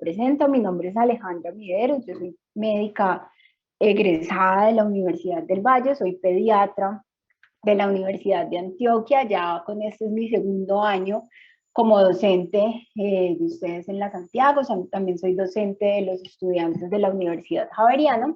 presento, mi nombre es Alejandra Mideros, yo soy médica egresada de la Universidad del Valle, soy pediatra de la Universidad de Antioquia, ya con este es mi segundo año como docente de ustedes en la Santiago, también soy docente de los estudiantes de la Universidad Javeriana.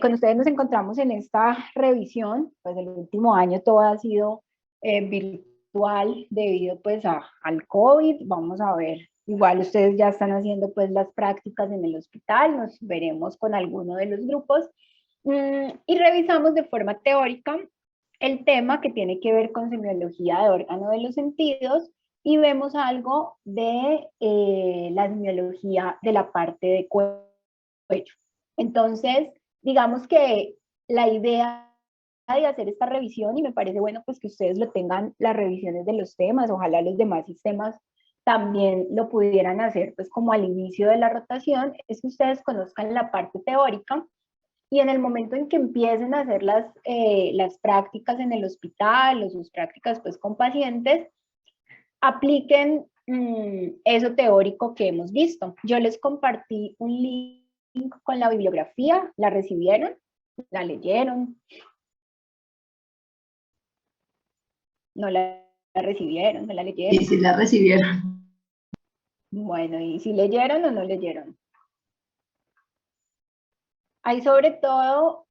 Con ustedes nos encontramos en esta revisión, pues el último año todo ha sido virtual debido pues al COVID. Vamos a ver, igual ustedes ya están haciendo pues las prácticas en el hospital, nos veremos con alguno de los grupos y revisamos de forma teórica el tema que tiene que ver con semiología de órgano de los sentidos y vemos algo de la semiología de la parte de cuello. Entonces, digamos que la idea de hacer esta revisión, y me parece bueno pues que ustedes lo tengan, las revisiones de los temas, ojalá los demás sistemas también lo pudieran hacer pues como al inicio de la rotación, es que ustedes conozcan la parte teórica y en el momento en que empiecen a hacer las prácticas en el hospital o sus prácticas pues con pacientes, apliquen eso teórico que hemos visto. Yo les compartí un link con la bibliografía, ¿la recibieron? ¿La leyeron? ¿No la recibieron? ¿No la Y leyeron? si la recibieron. Bueno, ¿y si leyeron o no leyeron? Hay sobre todo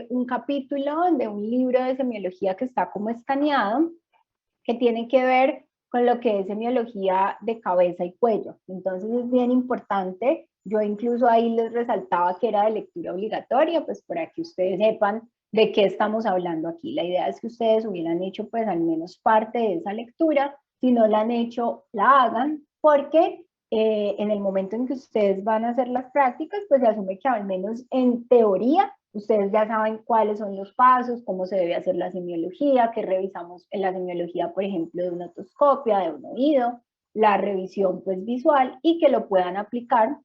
un capítulo de un libro de semiología que está como escaneado, que tiene que ver con lo que es semiología de cabeza y cuello. Entonces es bien importante, yo incluso ahí les resaltaba que era de lectura obligatoria, pues para que ustedes sepan de qué estamos hablando aquí. La idea es que ustedes hubieran hecho pues al menos parte de esa lectura, si no la han hecho, la hagan, porque en el momento en que ustedes van a hacer las prácticas, pues se asume que al menos en teoría ustedes ya saben cuáles son los pasos, cómo se debe hacer la semiología, que revisamos en la semiología, por ejemplo, de una otoscopia, de un oído, la revisión pues visual y que lo puedan aplicar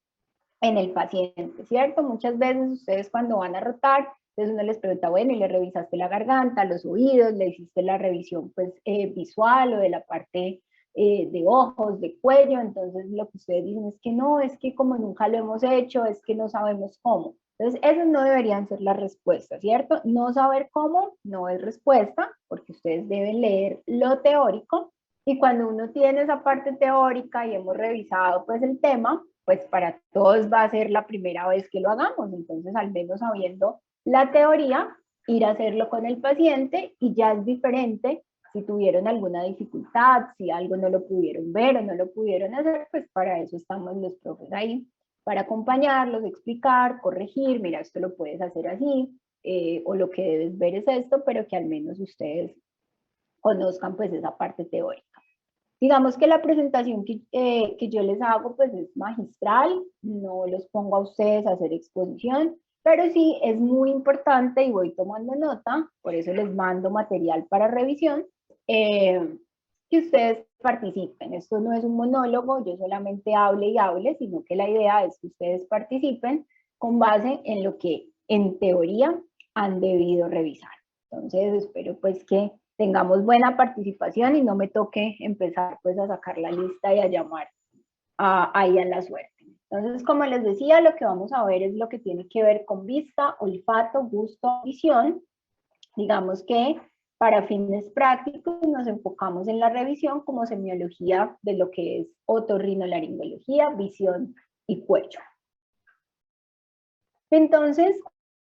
en el paciente, ¿cierto? Muchas veces ustedes cuando van a rotar, entonces uno les pregunta, bueno, y le revisaste la garganta, los oídos, le hiciste la revisión pues visual o de la parte de ojos, de cuello, entonces lo que ustedes dicen es que no, es que como nunca lo hemos hecho, es que no sabemos cómo. Entonces, esas no deberían ser las respuestas, ¿cierto? No saber cómo no es respuesta, porque ustedes deben leer lo teórico, y cuando uno tiene esa parte teórica y hemos revisado pues el tema, pues para todos va a ser la primera vez que lo hagamos, entonces al menos sabiendo la teoría, ir a hacerlo con el paciente y ya es diferente si tuvieron alguna dificultad, si algo no lo pudieron ver o no lo pudieron hacer, pues para eso estamos los profes ahí, para acompañarlos, explicar, corregir, mira, esto lo puedes hacer así, o lo que debes ver es esto, pero que al menos ustedes conozcan pues esa parte teórica. Digamos que la presentación que yo les hago pues es magistral, no los pongo a ustedes a hacer exposición, pero sí es muy importante y voy tomando nota, por eso les mando material para revisión, que ustedes participen. Esto no es un monólogo, yo solamente hable y hable, sino que la idea es que ustedes participen con base en lo que en teoría han debido revisar. Entonces espero pues que tengamos buena participación y no me toque empezar pues a sacar la lista y a llamar ahí a la suerte. Entonces, como les decía, lo que vamos a ver es lo que tiene que ver con vista, olfato, gusto, visión. Digamos que para fines prácticos nos enfocamos en la revisión como semiología de lo que es otorrinolaringología, visión y cuello. Entonces,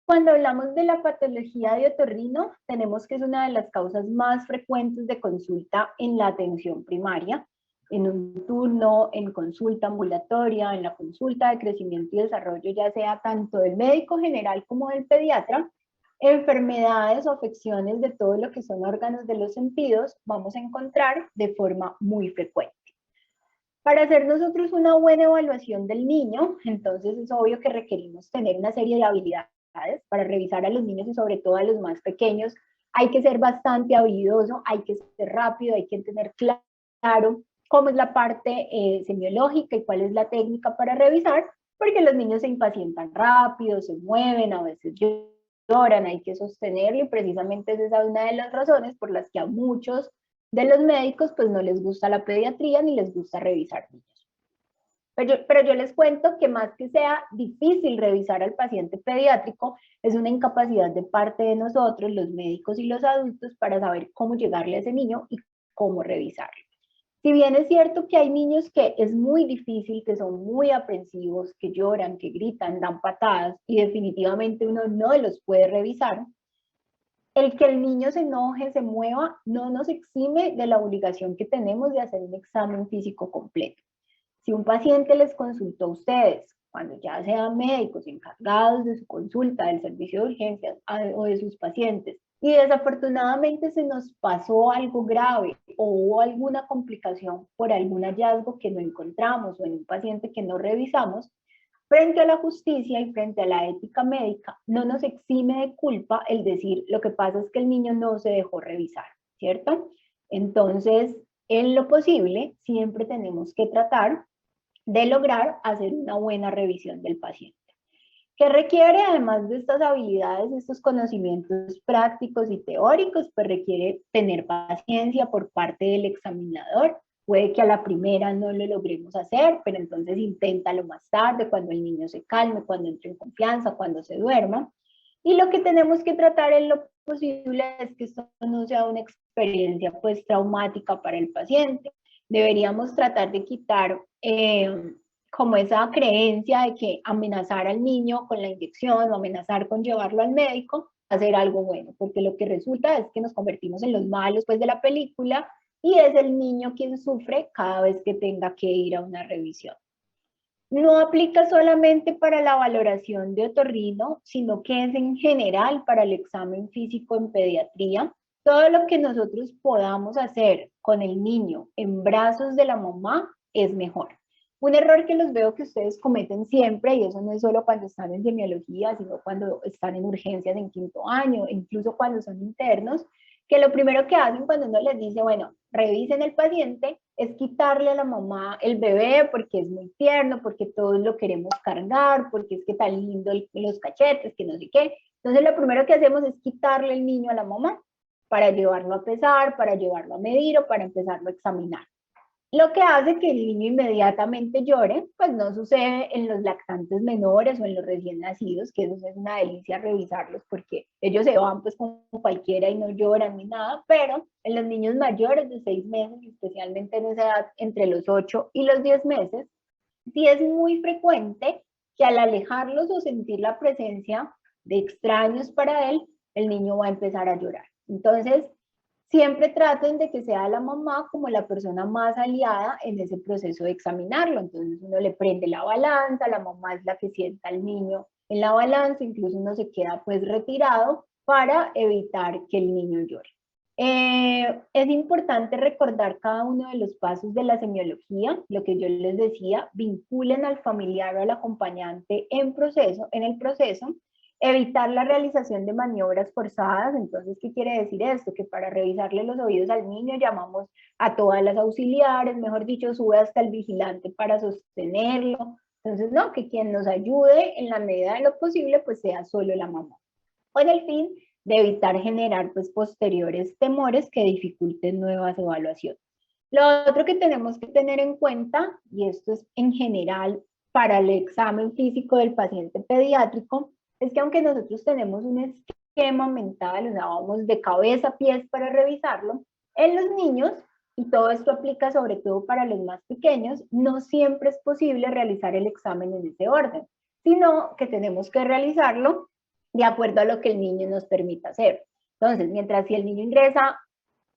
cuando hablamos de la patología de otorrino, tenemos que es una de las causas más frecuentes de consulta en la atención primaria, en un turno, en consulta ambulatoria, en la consulta de crecimiento y desarrollo, ya sea tanto del médico general como del pediatra, enfermedades o afecciones de todo lo que son órganos de los sentidos, vamos a encontrar de forma muy frecuente. Para hacer nosotros una buena evaluación del niño, entonces es obvio que requerimos tener una serie de habilidades para revisar a los niños y sobre todo a los más pequeños. Hay que ser bastante habilidoso, hay que ser rápido, hay que tener claro cómo es la parte semiológica y cuál es la técnica para revisar, porque los niños se impacientan rápido, se mueven, a veces lloran, hay que sostenerlo y precisamente esa es una de las razones por las que a muchos de los médicos pues no les gusta la pediatría ni les gusta revisar niños. Pero yo les cuento que más que sea difícil revisar al paciente pediátrico, es una incapacidad de parte de nosotros, los médicos y los adultos, para saber cómo llegarle a ese niño y cómo revisarlo. Si bien es cierto que hay niños que es muy difícil, que son muy aprensivos, que lloran, que gritan, dan patadas y definitivamente uno no los puede revisar, el que el niño se enoje, se mueva, no nos exime de la obligación que tenemos de hacer un examen físico completo. Si un paciente les consultó a ustedes, cuando ya sean médicos encargados de su consulta, del servicio de urgencias o de sus pacientes, y desafortunadamente se nos pasó algo grave o hubo alguna complicación por algún hallazgo que no encontramos o en un paciente que no revisamos, frente a la justicia y frente a la ética médica, no nos exime de culpa el decir lo que pasa es que el niño no se dejó revisar, ¿cierto? Entonces, en lo posible, siempre tenemos que tratar de lograr hacer una buena revisión del paciente. ¿Qué requiere, además de estas habilidades, estos conocimientos prácticos y teóricos? Pues requiere tener paciencia por parte del examinador. Puede que a la primera no lo logremos hacer, pero entonces inténtalo más tarde, cuando el niño se calme, cuando entre en confianza, cuando se duerma. Y lo que tenemos que tratar en lo posible es que esto no sea una experiencia pues traumática para el paciente. Deberíamos tratar de quitar como esa creencia de que amenazar al niño con la inyección o amenazar con llevarlo al médico, hacer algo bueno, porque lo que resulta es que nos convertimos en los malos pues de la película y es el niño quien sufre cada vez que tenga que ir a una revisión. No aplica solamente para la valoración de otorrino, sino que es en general para el examen físico en pediatría. Todo lo que nosotros podamos hacer con el niño en brazos de la mamá es mejor. Un error que los veo que ustedes cometen siempre, y eso no es solo cuando están en semiología, sino cuando están en urgencias en quinto año, incluso cuando son internos, que lo primero que hacen cuando uno les dice, bueno, revisen el paciente, es quitarle a la mamá el bebé porque es muy tierno, porque todos lo queremos cargar, porque es que tan lindo los cachetes, que no sé qué. Entonces lo primero que hacemos es quitarle el niño a la mamá para llevarlo a pesar, para llevarlo a medir o para empezarlo a examinar. Lo que hace que el niño inmediatamente llore, pues no sucede en los lactantes menores o en los recién nacidos, que eso es una delicia revisarlos porque ellos se van pues como cualquiera y no lloran ni nada, pero en los niños mayores de 6 meses, especialmente en esa edad entre los 8 y los 10 meses, sí es muy frecuente que al alejarlos o sentir la presencia de extraños para él, el niño va a empezar a llorar. Entonces, siempre traten de que sea la mamá como la persona más aliada en ese proceso de examinarlo. Entonces uno le prende la balanza, la mamá es la que sienta al niño en la balanza, incluso uno se queda pues retirado para evitar que el niño llore. Es importante recordar cada uno de los pasos de la semiología, lo que yo les decía, vinculen al familiar o al acompañante en el proceso, evitar la realización de maniobras forzadas. Entonces, ¿qué quiere decir esto? Que para revisarle los oídos al niño llamamos a todas las auxiliares, mejor dicho, sube hasta el vigilante para sostenerlo. Entonces, no, que quien nos ayude en la medida de lo posible, pues sea solo la mamá. Con el fin de evitar generar pues posteriores temores que dificulten nuevas evaluaciones. Lo otro que tenemos que tener en cuenta, y esto es en general para el examen físico del paciente pediátrico, es que aunque nosotros tenemos un esquema mental, o sea, vamos de cabeza a pies para revisarlo, en los niños, y todo esto aplica sobre todo para los más pequeños, no siempre es posible realizar el examen en ese orden, sino que tenemos que realizarlo de acuerdo a lo que el niño nos permita hacer. Entonces, mientras si el niño ingresa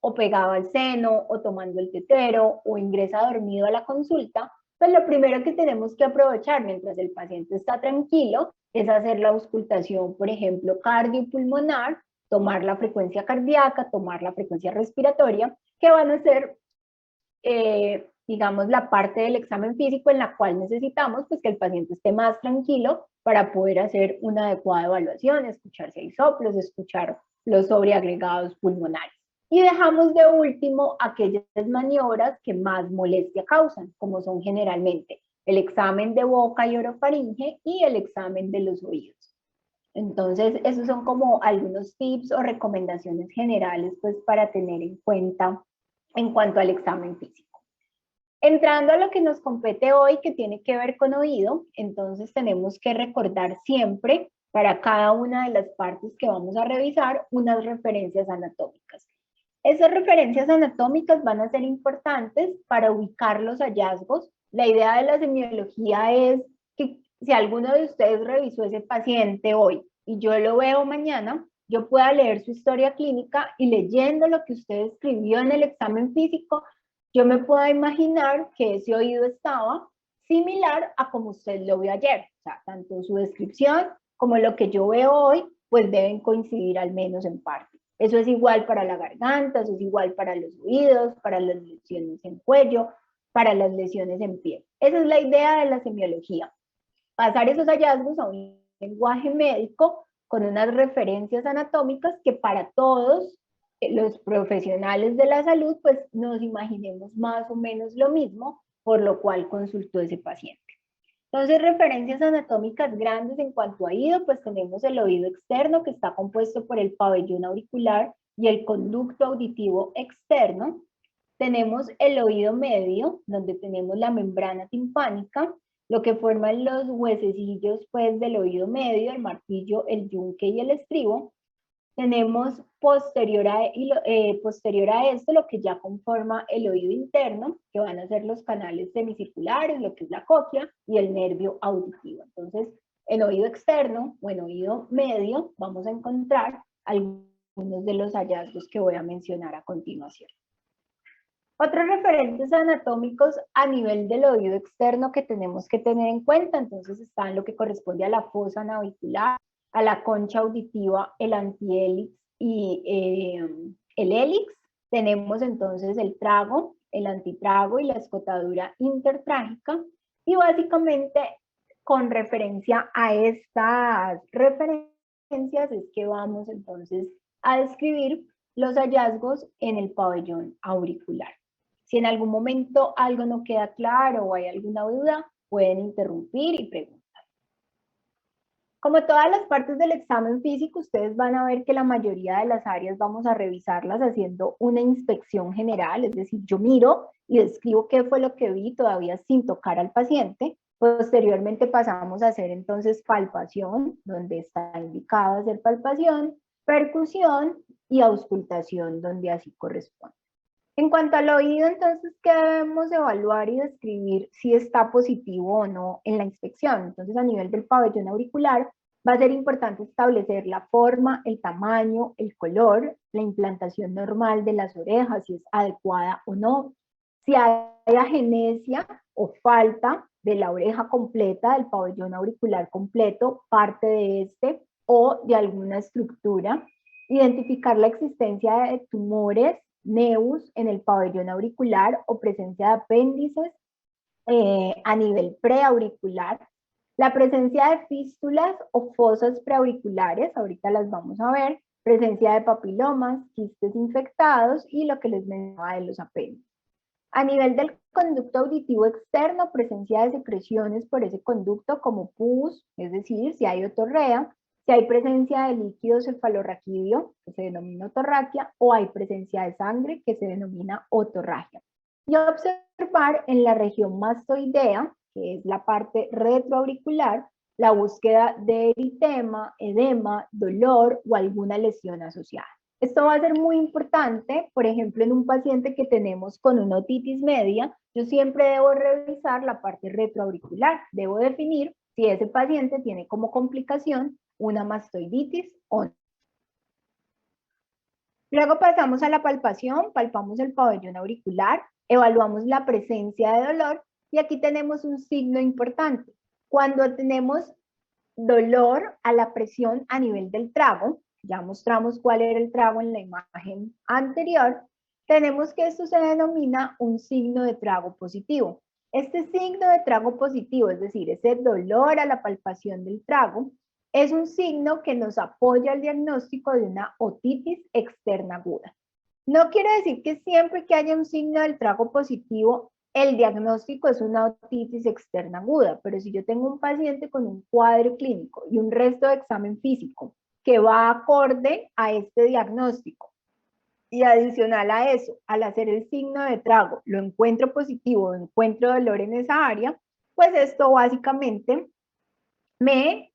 o pegado al seno, o tomando el tetero, o ingresa dormido a la consulta, pues lo primero que tenemos que aprovechar mientras el paciente está tranquilo es hacer la auscultación, por ejemplo, cardiopulmonar, tomar la frecuencia cardíaca, tomar la frecuencia respiratoria, que van a ser, digamos, la parte del examen físico en la cual necesitamos pues, que el paciente esté más tranquilo para poder hacer una adecuada evaluación, escuchar si hay soplos, escuchar los sobreagregados pulmonares. Y dejamos de último aquellas maniobras que más molestia causan, como son generalmente el examen de boca y orofaringe y el examen de los oídos. Entonces, esos son como algunos tips o recomendaciones generales pues para tener en cuenta en cuanto al examen físico. Entrando a lo que nos compete hoy, que tiene que ver con oído, entonces tenemos que recordar siempre para cada una de las partes que vamos a revisar unas referencias anatómicas. Esas referencias anatómicas van a ser importantes para ubicar los hallazgos. La idea de la semiología es que si alguno de ustedes revisó ese paciente hoy y yo lo veo mañana, yo pueda leer su historia clínica y leyendo lo que usted escribió en el examen físico, yo me puedo imaginar que ese oído estaba similar a como usted lo vio ayer. O sea, tanto su descripción como lo que yo veo hoy, pues deben coincidir al menos en parte. Eso es igual para la garganta, eso es igual para los oídos, para las lesiones en cuello, para las lesiones en piel. Esa es la idea de la semiología. Pasar esos hallazgos a un lenguaje médico con unas referencias anatómicas que para todos los profesionales de la salud, pues nos imaginemos más o menos lo mismo, por lo cual consultó ese paciente. Entonces, referencias anatómicas grandes en cuanto a oído, pues tenemos el oído externo que está compuesto por el pabellón auricular y el conducto auditivo externo. Tenemos el oído medio, donde tenemos la membrana timpánica, lo que forman los huesecillos pues, del oído medio, el martillo, el yunque y el estribo. Tenemos posterior a esto lo que ya conforma el oído interno, que van a ser los canales semicirculares, lo que es la cóclea y el nervio auditivo. Entonces, en oído externo o en oído medio vamos a encontrar algunos de los hallazgos que voy a mencionar a continuación. Otros referentes anatómicos a nivel del oído externo que tenemos que tener en cuenta, entonces están lo que corresponde a la fosa navicular, a la concha auditiva, el antihélix y el hélix. Tenemos entonces el trago, el antitrago y la escotadura intertrágica. Y básicamente, con referencia a estas referencias, es que vamos entonces a describir los hallazgos en el pabellón auricular. Si en algún momento algo no queda claro o hay alguna duda, pueden interrumpir y preguntar. Como todas las partes del examen físico, ustedes van a ver que la mayoría de las áreas vamos a revisarlas haciendo una inspección general, es decir, yo miro y describo qué fue lo que vi todavía sin tocar al paciente. Posteriormente pasamos a hacer entonces palpación, donde está indicado hacer palpación, percusión y auscultación, donde así corresponde. En cuanto al oído, entonces, ¿qué debemos evaluar y describir si está positivo o no en la inspección? Entonces, a nivel del pabellón auricular, va a ser importante establecer la forma, el tamaño, el color, la implantación normal de las orejas, si es adecuada o no, si hay agenesia o falta de la oreja completa, del pabellón auricular completo, parte de este o de alguna estructura, identificar la existencia de tumores, nevus en el pabellón auricular o presencia de apéndices a nivel preauricular, la presencia de fístulas o fosas preauriculares, ahorita las vamos a ver, presencia de papilomas, quistes infectados y lo que les mencionaba de los apéndices. A nivel del conducto auditivo externo, presencia de secreciones por ese conducto como pus, es decir, si hay otorrea, si hay presencia de líquido cefalorraquídeo, que se denomina otorraquia, o hay presencia de sangre, que se denomina otorragia. Y observar en la región mastoidea, que es la parte retroauricular, la búsqueda de eritema, edema, dolor o alguna lesión asociada. Esto va a ser muy importante, por ejemplo, en un paciente que tenemos con una otitis media, yo siempre debo revisar la parte retroauricular, debo definir si ese paciente tiene como complicación una mastoiditis o no. Luego pasamos a la palpación, palpamos el pabellón auricular, evaluamos la presencia de dolor y aquí tenemos un signo importante. Cuando tenemos dolor a la presión a nivel del trago, ya mostramos cuál era el trago en la imagen anterior, tenemos que esto se denomina un signo de trago positivo. Este signo de trago positivo, es decir, ese dolor a la palpación del trago, es un signo que nos apoya al diagnóstico de una otitis externa aguda. No quiere decir que siempre que haya un signo del trago positivo, el diagnóstico es una otitis externa aguda, pero si yo tengo un paciente con un cuadro clínico y un resto de examen físico que va acorde a este diagnóstico, Y adicional a eso, al hacer el signo de trago, lo encuentro positivo, encuentro dolor en esa área, pues esto básicamente me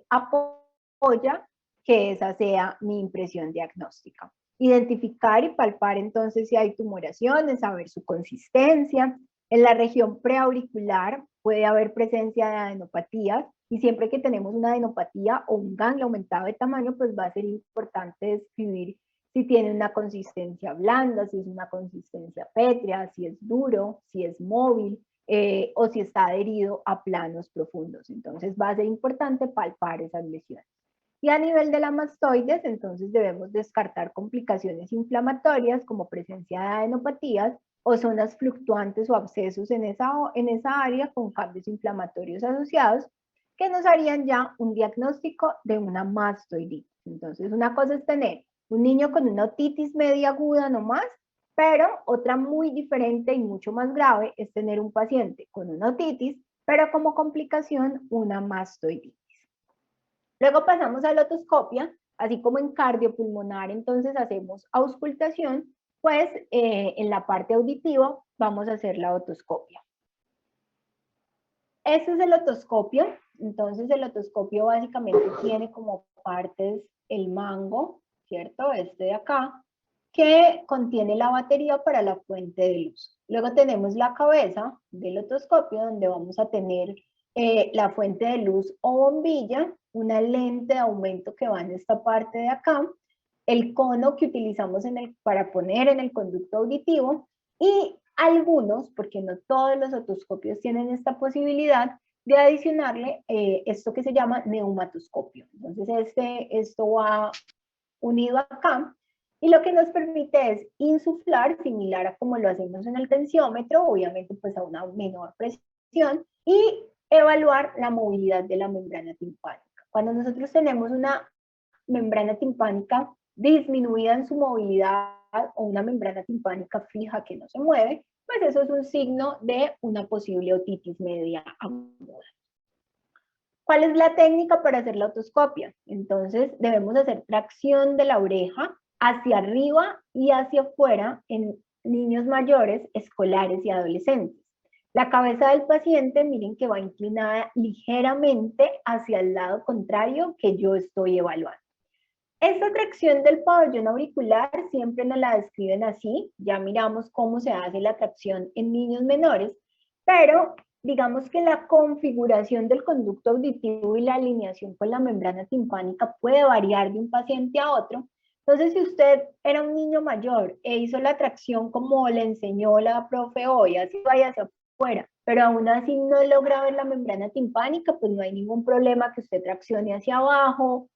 apoya que esa sea mi impresión diagnóstica. Identificar y palpar entonces si hay tumoraciones, saber su consistencia. En la región preauricular puede haber presencia de adenopatías y siempre que tenemos una adenopatía o un ganglio aumentado de tamaño, pues va a ser importante describir si tiene una consistencia blanda, si es una consistencia pétrea, si es duro, si es móvil, o si está adherido a planos profundos. Entonces va a ser importante palpar esas lesiones. Y a nivel de la mastoides, entonces debemos descartar complicaciones inflamatorias como presencia de adenopatías o zonas fluctuantes o abscesos en esa área con cambios inflamatorios asociados que nos harían ya un diagnóstico de una mastoiditis. Entonces, una cosa es tener un niño con una otitis media aguda nomás, pero otra muy diferente y mucho más grave es tener un paciente con una otitis, pero como complicación una mastoiditis. Luego pasamos a la otoscopia, así como en cardiopulmonar, entonces hacemos auscultación, pues en la parte auditiva vamos a hacer la otoscopia. Este es el otoscopio, entonces el otoscopio básicamente tiene como partes el mango, ¿cierto? Este de acá, que contiene la batería para la fuente de luz. Luego tenemos la cabeza del otoscopio, donde vamos a tener la fuente de luz o bombilla, una lente de aumento que va en esta parte de acá, el cono que utilizamos para poner en el conducto auditivo y algunos, porque no todos los otoscopios tienen esta posibilidad, de adicionarle esto que se llama neumatoscopio. Entonces esto va unido acá y lo que nos permite es insuflar, similar a como lo hacemos en el tensiómetro, obviamente pues a una menor presión, y evaluar la movilidad de la membrana timpánica. Cuando nosotros tenemos una membrana timpánica disminuida en su movilidad o una membrana timpánica fija que no se mueve, pues eso es un signo de una posible otitis media aguda. ¿Cuál es la técnica para hacer la otoscopia? Entonces debemos hacer tracción de la oreja hacia arriba y hacia afuera en niños mayores, escolares y adolescentes. La cabeza del paciente, miren que va inclinada ligeramente hacia el lado contrario que yo estoy evaluando. Esta tracción del pabellón auricular siempre nos la describen así, ya miramos cómo se hace la tracción en niños menores, pero digamos que la configuración del conducto auditivo y la alineación con la membrana timpánica puede variar de un paciente a otro. Entonces, si usted era un niño mayor e hizo la tracción como le enseñó la profe hoy, así vaya hacia afuera, pero aún así no logra ver la membrana timpánica, pues no hay ningún problema que usted traccione hacia abajo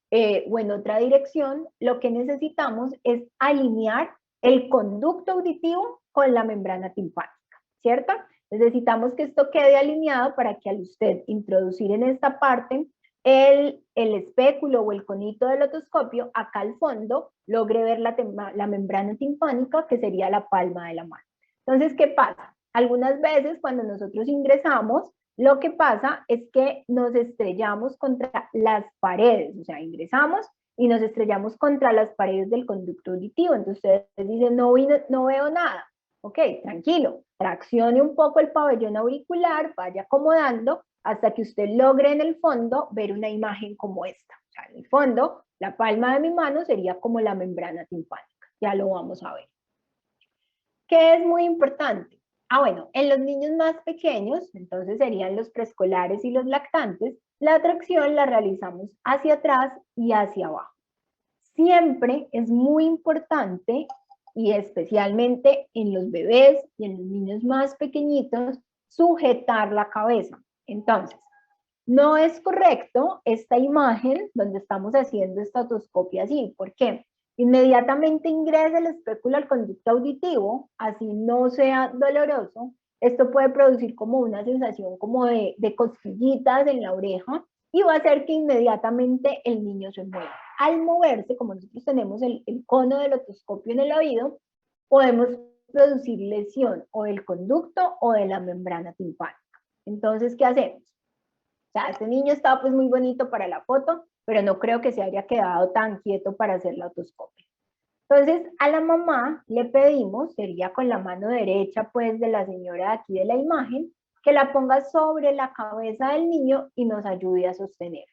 o en otra dirección. Lo que necesitamos es alinear el conducto auditivo con la membrana timpánica, ¿cierto? Necesitamos que esto quede alineado para que al usted introducir en esta parte el espéculo o el conito del otoscopio, acá al fondo, logre ver la membrana timpánica, que sería la palma de la mano. Entonces, ¿qué pasa? Algunas veces cuando nosotros ingresamos, lo que pasa es que nos estrellamos contra las paredes, o sea, ingresamos y nos estrellamos contra las paredes del conducto auditivo. Entonces ustedes dicen, no veo nada. Ok, tranquilo, traccione un poco el pabellón auricular, vaya acomodando hasta que usted logre en el fondo ver una imagen como esta. O sea, en el fondo, la palma de mi mano sería como la membrana timpánica. Ya lo vamos a ver. ¿Qué es muy importante? Bueno, en los niños más pequeños, entonces serían los preescolares y los lactantes, la tracción la realizamos hacia atrás y hacia abajo. Siempre es muy importante, y especialmente en los bebés y en los niños más pequeñitos, sujetar la cabeza. Entonces, no es correcto esta imagen donde estamos haciendo esta otoscopia así. ¿Por qué? Inmediatamente ingresa el espéculo al conducto auditivo, así no sea doloroso. Esto puede producir como una sensación como de cosquillitas en la oreja y va a hacer que inmediatamente el niño se mueva. Al moverse, como nosotros tenemos el cono del otoscopio en el oído, podemos producir lesión o del conducto o de la membrana timpánica. Entonces, ¿qué hacemos? O sea, este niño estaba pues muy bonito para la foto, pero no creo que se haya quedado tan quieto para hacer la otoscopia. Entonces, a la mamá le pedimos, sería con la mano derecha, pues, de la señora de aquí de la imagen, que la ponga sobre la cabeza del niño y nos ayude a sostener.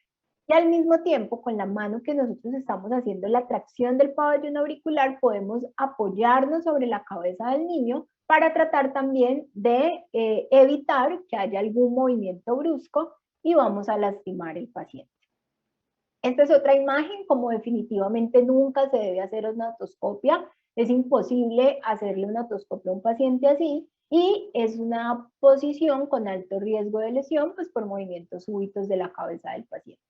Y al mismo tiempo, con la mano que nosotros estamos haciendo la tracción del pabellón auricular, podemos apoyarnos sobre la cabeza del niño para tratar también de evitar que haya algún movimiento brusco y vamos a lastimar al paciente. Esta es otra imagen, como definitivamente nunca se debe hacer una otoscopia, es imposible hacerle una otoscopia a un paciente así, y es una posición con alto riesgo de lesión, pues por movimientos súbitos de la cabeza del paciente.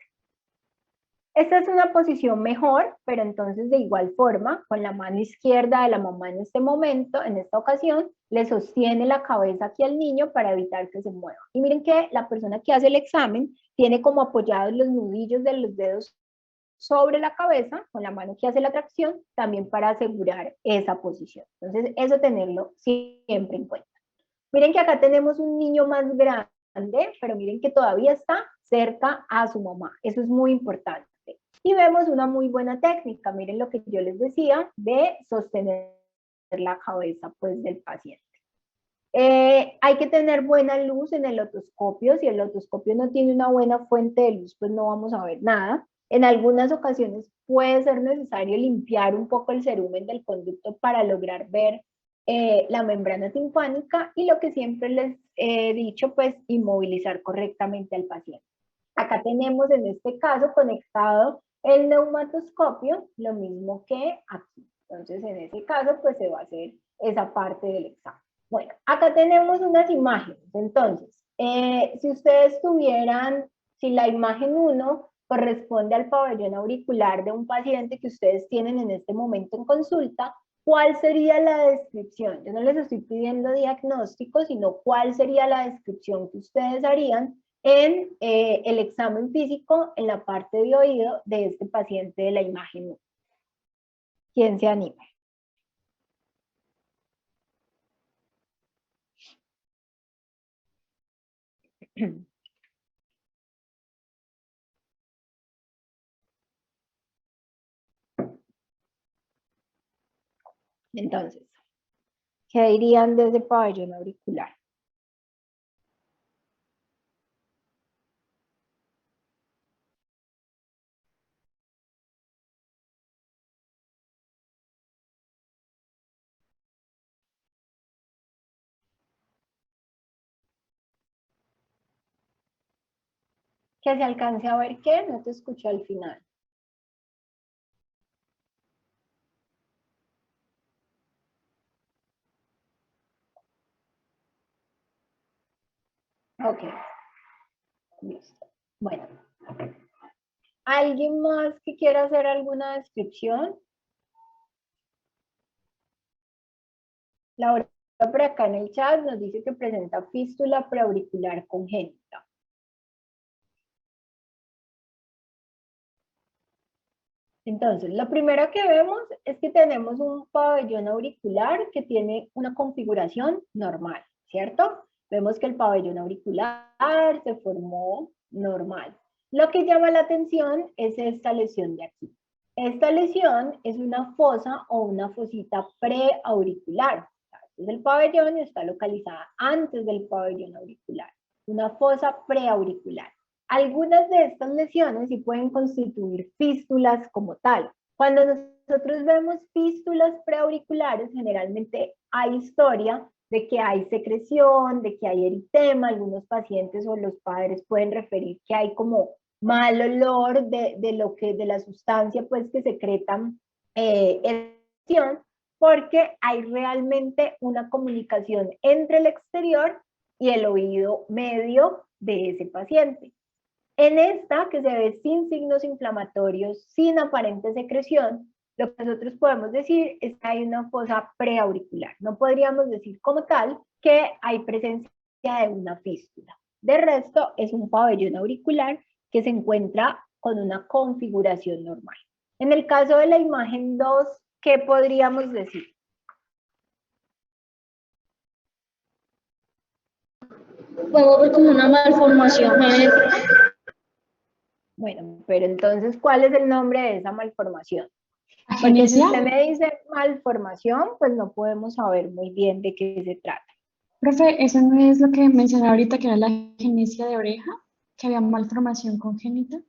Esta es una posición mejor, pero entonces de igual forma, con la mano izquierda de la mamá en este momento, en esta ocasión, le sostiene la cabeza aquí al niño para evitar que se mueva. Y miren que la persona que hace el examen tiene como apoyados los nudillos de los dedos sobre la cabeza, con la mano que hace la tracción, también para asegurar esa posición. Entonces, eso tenerlo siempre en cuenta. Miren que acá tenemos un niño más grande, pero miren que todavía está cerca a su mamá. Eso es muy importante. Y vemos una muy buena técnica. Miren lo que yo les decía de sostener la cabeza pues del paciente. Hay que tener buena luz en el otoscopio. Si el otoscopio no tiene una buena fuente de luz, pues no vamos a ver nada. En algunas ocasiones puede ser necesario limpiar un poco el cerumen del conducto para lograr ver la membrana timpánica, y lo que siempre les he dicho, pues inmovilizar correctamente al paciente. Acá tenemos en este caso conectado el neumatoscopio, lo mismo que aquí. Entonces en ese caso pues se va a hacer esa parte del examen. Bueno, acá tenemos unas imágenes. Entonces, si ustedes tuvieran, si la imagen 1 corresponde al pabellón auricular de un paciente que ustedes tienen en este momento en consulta, ¿cuál sería la descripción? Yo no les estoy pidiendo diagnóstico, sino cuál sería la descripción que ustedes harían en el examen físico en la parte de oído de este paciente de la imagen 1. ¿Quién se anima? Entonces, ¿qué dirían de ese pabellón auricular? Que se alcance a ver qué, no te escuché al final. Ok, listo. Bueno, ¿alguien más que quiera hacer alguna descripción? Laura por acá en el chat nos dice que presenta fístula preauricular congénita. Entonces, lo primero que vemos es que tenemos un pabellón auricular que tiene una configuración normal, ¿cierto? Vemos que el pabellón auricular se formó normal. Lo que llama la atención es esta lesión de aquí. Esta lesión es una fosa o una fosita preauricular. Entonces, el pabellón está localizada antes del pabellón auricular. Una fosa preauricular. Algunas de estas lesiones sí pueden constituir fístulas como tal. Cuando nosotros vemos fístulas preauriculares, generalmente hay historia de que hay secreción, de que hay eritema. Algunos pacientes o los padres pueden referir que hay como mal olor de la sustancia pues que secretan porque hay realmente una comunicación entre el exterior y el oído medio de ese paciente. En esta, que se ve sin signos inflamatorios, sin aparente secreción, lo que nosotros podemos decir es que hay una fosa preauricular. No podríamos decir como tal que hay presencia de una fístula. De resto, es un pabellón auricular que se encuentra con una configuración normal. En el caso de la imagen 2, ¿qué podríamos decir? Podemos ver como una malformación genética. Bueno, pero entonces, ¿cuál es el nombre de esa malformación? Porque si ¿Agenesia? usted me dice malformación, pues no podemos saber muy bien de qué se trata. Profe, ¿eso no es lo que mencionaba ahorita que era la agenesia de oreja? ¿Que había malformación congénita?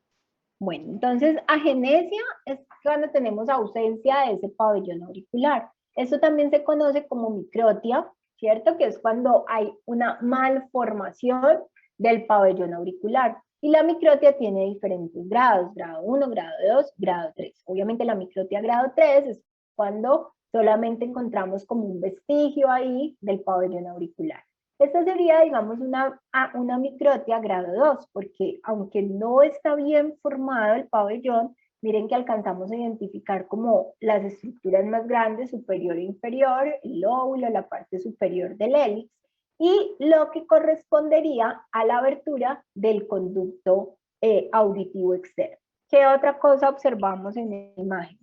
Bueno, entonces agenesia es cuando tenemos ausencia de ese pabellón auricular. Esto también se conoce como microtia, ¿cierto? Que es cuando hay una malformación del pabellón auricular. Y la microtia tiene diferentes grados, grado 1, grado 2, grado 3. Obviamente la microtia grado 3 es cuando solamente encontramos como un vestigio ahí del pabellón auricular. Esta sería, digamos, una microtia grado 2, porque aunque no está bien formado el pabellón, miren que alcanzamos a identificar como las estructuras más grandes, superior e inferior, el lóbulo, la parte superior del hélix, y lo que correspondería a la abertura del conducto auditivo externo. ¿Qué otra cosa observamos en la imagen?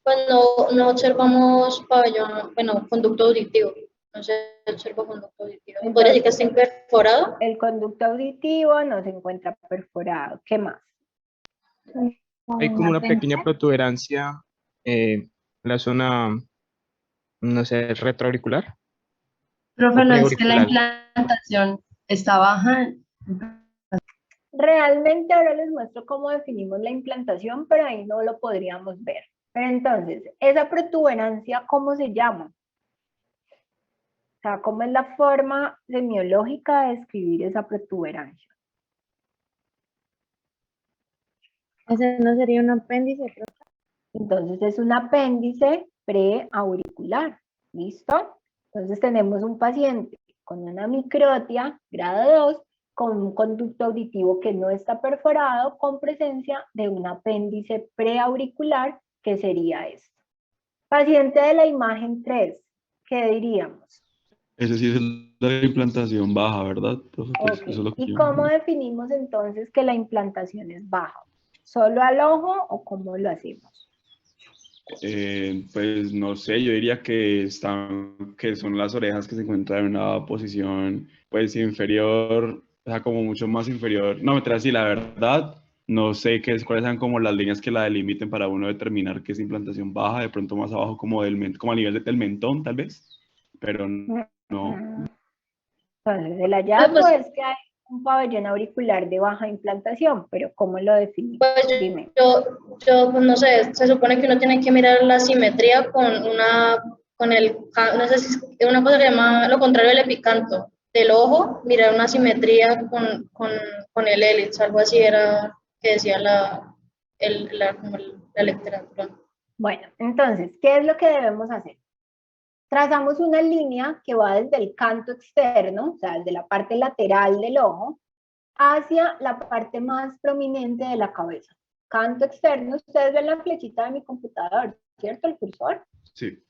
Pues no observamos pabellón, bueno, conducto auditivo. No se observa conducto auditivo. ¿Podría decir que Entonces, está perforado? el conducto auditivo no se encuentra perforado. ¿Qué más? Hay como una pequeña protuberancia en la zona, no sé, retroauricular Profe, o no es que la preauricular. implantación está baja. Realmente ahora les muestro cómo definimos la implantación, pero ahí no lo podríamos ver. Pero entonces, esa protuberancia, ¿cómo se llama? O sea, ¿cómo es la forma semiológica de describir esa protuberancia? Ese no sería un apéndice, profe. Entonces es un apéndice preauricular, ¿listo? Entonces tenemos un paciente con una microtia grado 2, con un conducto auditivo que no está perforado, con presencia de un apéndice preauricular, que sería esto. Paciente de la imagen 3, ¿qué diríamos? Ese sí es la implantación baja, ¿verdad, profe? Pues Ok, eso es lo que ¿y yo... cómo definimos entonces que la implantación es baja? ¿Solo al ojo o cómo lo hacemos? Pues no sé, yo diría que son las orejas que se encuentran en una posición pues inferior, o sea, como mucho más inferior. No, me sí, la verdad, no sé cuáles sean como las líneas que la delimiten para uno determinar qué es implantación baja, de pronto más abajo como como a nivel del mentón, tal vez, pero no. Entonces, el Ah, hallazgo pues, es que hay un pabellón auricular de baja implantación, pero ¿cómo lo definimos? pues Dime. pues no sé, se supone que uno tiene que mirar la simetría no sé si es una cosa que se llama lo contrario del epicanto, del ojo, mirar una simetría con el hélix, algo así era que decía como la literatura. Bueno, entonces, ¿qué es lo que debemos hacer? Trazamos una línea que va desde el canto externo, o sea, desde la parte lateral del ojo, hacia la parte más prominente de la cabeza. Canto externo, ustedes ven la flechita de mi computador, ¿cierto? El cursor. Sí.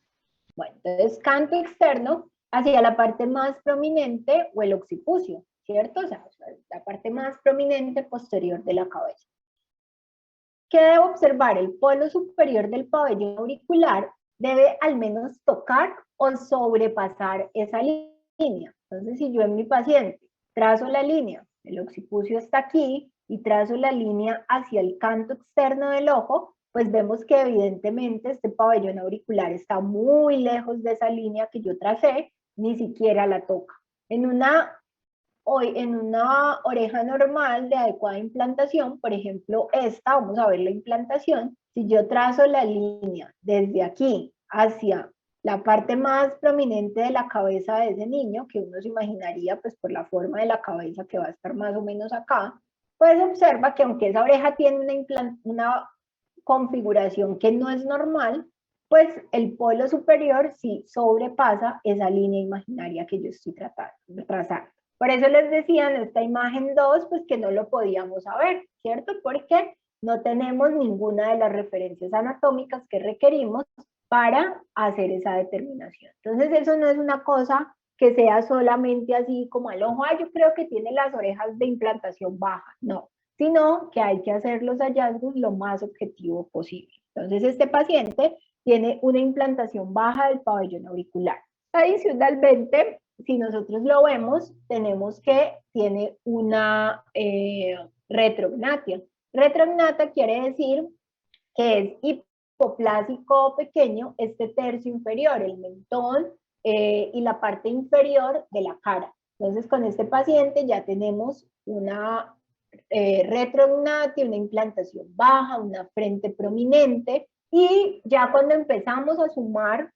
Bueno, entonces canto externo hacia la parte más prominente o el occipucio, ¿cierto? O sea, la parte más prominente posterior de la cabeza. ¿Qué debo observar? El polo superior del pabellón auricular debe al menos tocar o sobrepasar esa línea. Entonces, si yo en mi paciente trazo la línea, el occipucio está aquí, y trazo la línea hacia el canto externo del ojo, pues vemos que evidentemente este pabellón auricular está muy lejos de esa línea que yo tracé, ni siquiera la toca. Hoy en una oreja normal de adecuada implantación, por ejemplo esta, vamos a ver la implantación, si yo trazo la línea desde aquí hacia la parte más prominente de la cabeza de ese niño, que uno se imaginaría pues por la forma de la cabeza que va a estar más o menos acá, pues observa que aunque esa oreja tiene una configuración que no es normal, pues el polo superior sí sobrepasa esa línea imaginaria que yo estoy trazando. Por eso les decía en esta imagen 2, pues que no lo podíamos saber, ¿cierto? Porque no tenemos ninguna de las referencias anatómicas que requerimos para hacer esa determinación. Entonces eso no es una cosa que sea solamente así como al ojo, yo creo que tiene las orejas de implantación baja, no, sino que hay que hacer los hallazgos lo más objetivo posible. Entonces este paciente tiene una implantación baja del pabellón auricular. Adicionalmente, si nosotros lo vemos, tenemos que tiene una retrognatia. Retrognata quiere decir que es hipoplásico pequeño, este tercio inferior, el mentón y la parte inferior de la cara. Entonces, con este paciente ya tenemos una retrognatia, una implantación baja, una frente prominente, y ya cuando empezamos a sumar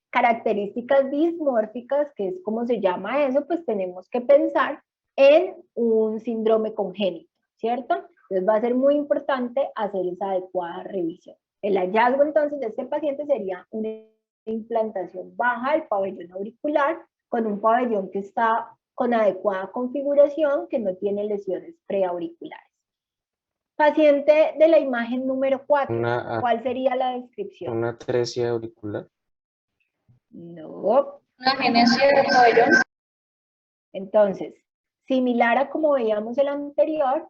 características dismórficas, que es como se llama eso, pues tenemos que pensar en un síndrome congénito, ¿cierto? Entonces va a ser muy importante hacer esa adecuada revisión. El hallazgo entonces de este paciente sería una implantación baja del pabellón auricular con un pabellón que está con adecuada configuración, que no tiene lesiones preauriculares. Paciente de la imagen número 4, ¿cuál sería la descripción? Una atresia auricular. No. Una agenesia del pabellón. Entonces, similar a como veíamos el anterior,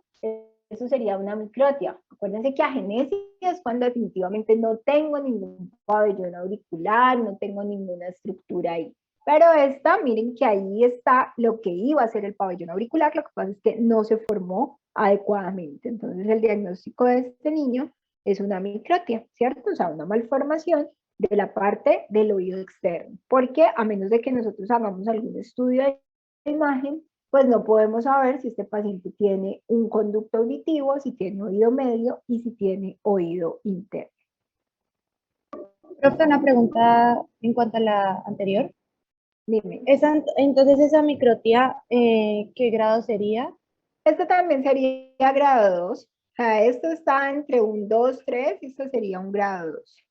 eso sería una microtia. Acuérdense que agenesia es cuando definitivamente no tengo ningún pabellón auricular, no tengo ninguna estructura ahí. Pero esta, miren que ahí está lo que iba a ser el pabellón auricular, lo que pasa es que no se formó adecuadamente. Entonces el diagnóstico de este niño es una microtia, ¿cierto? O sea, una malformación de la parte del oído externo. Porque a menos de que nosotros hagamos algún estudio de imagen, pues no podemos saber si este paciente tiene un conducto auditivo, si tiene oído medio y si tiene oído interno. Profe, una pregunta en cuanto a la anterior. Dime. Entonces, esa microtia, ¿qué grado sería? Este también sería grado 2. O sea, esto está entre un 2, 3 y esto sería un grado 2.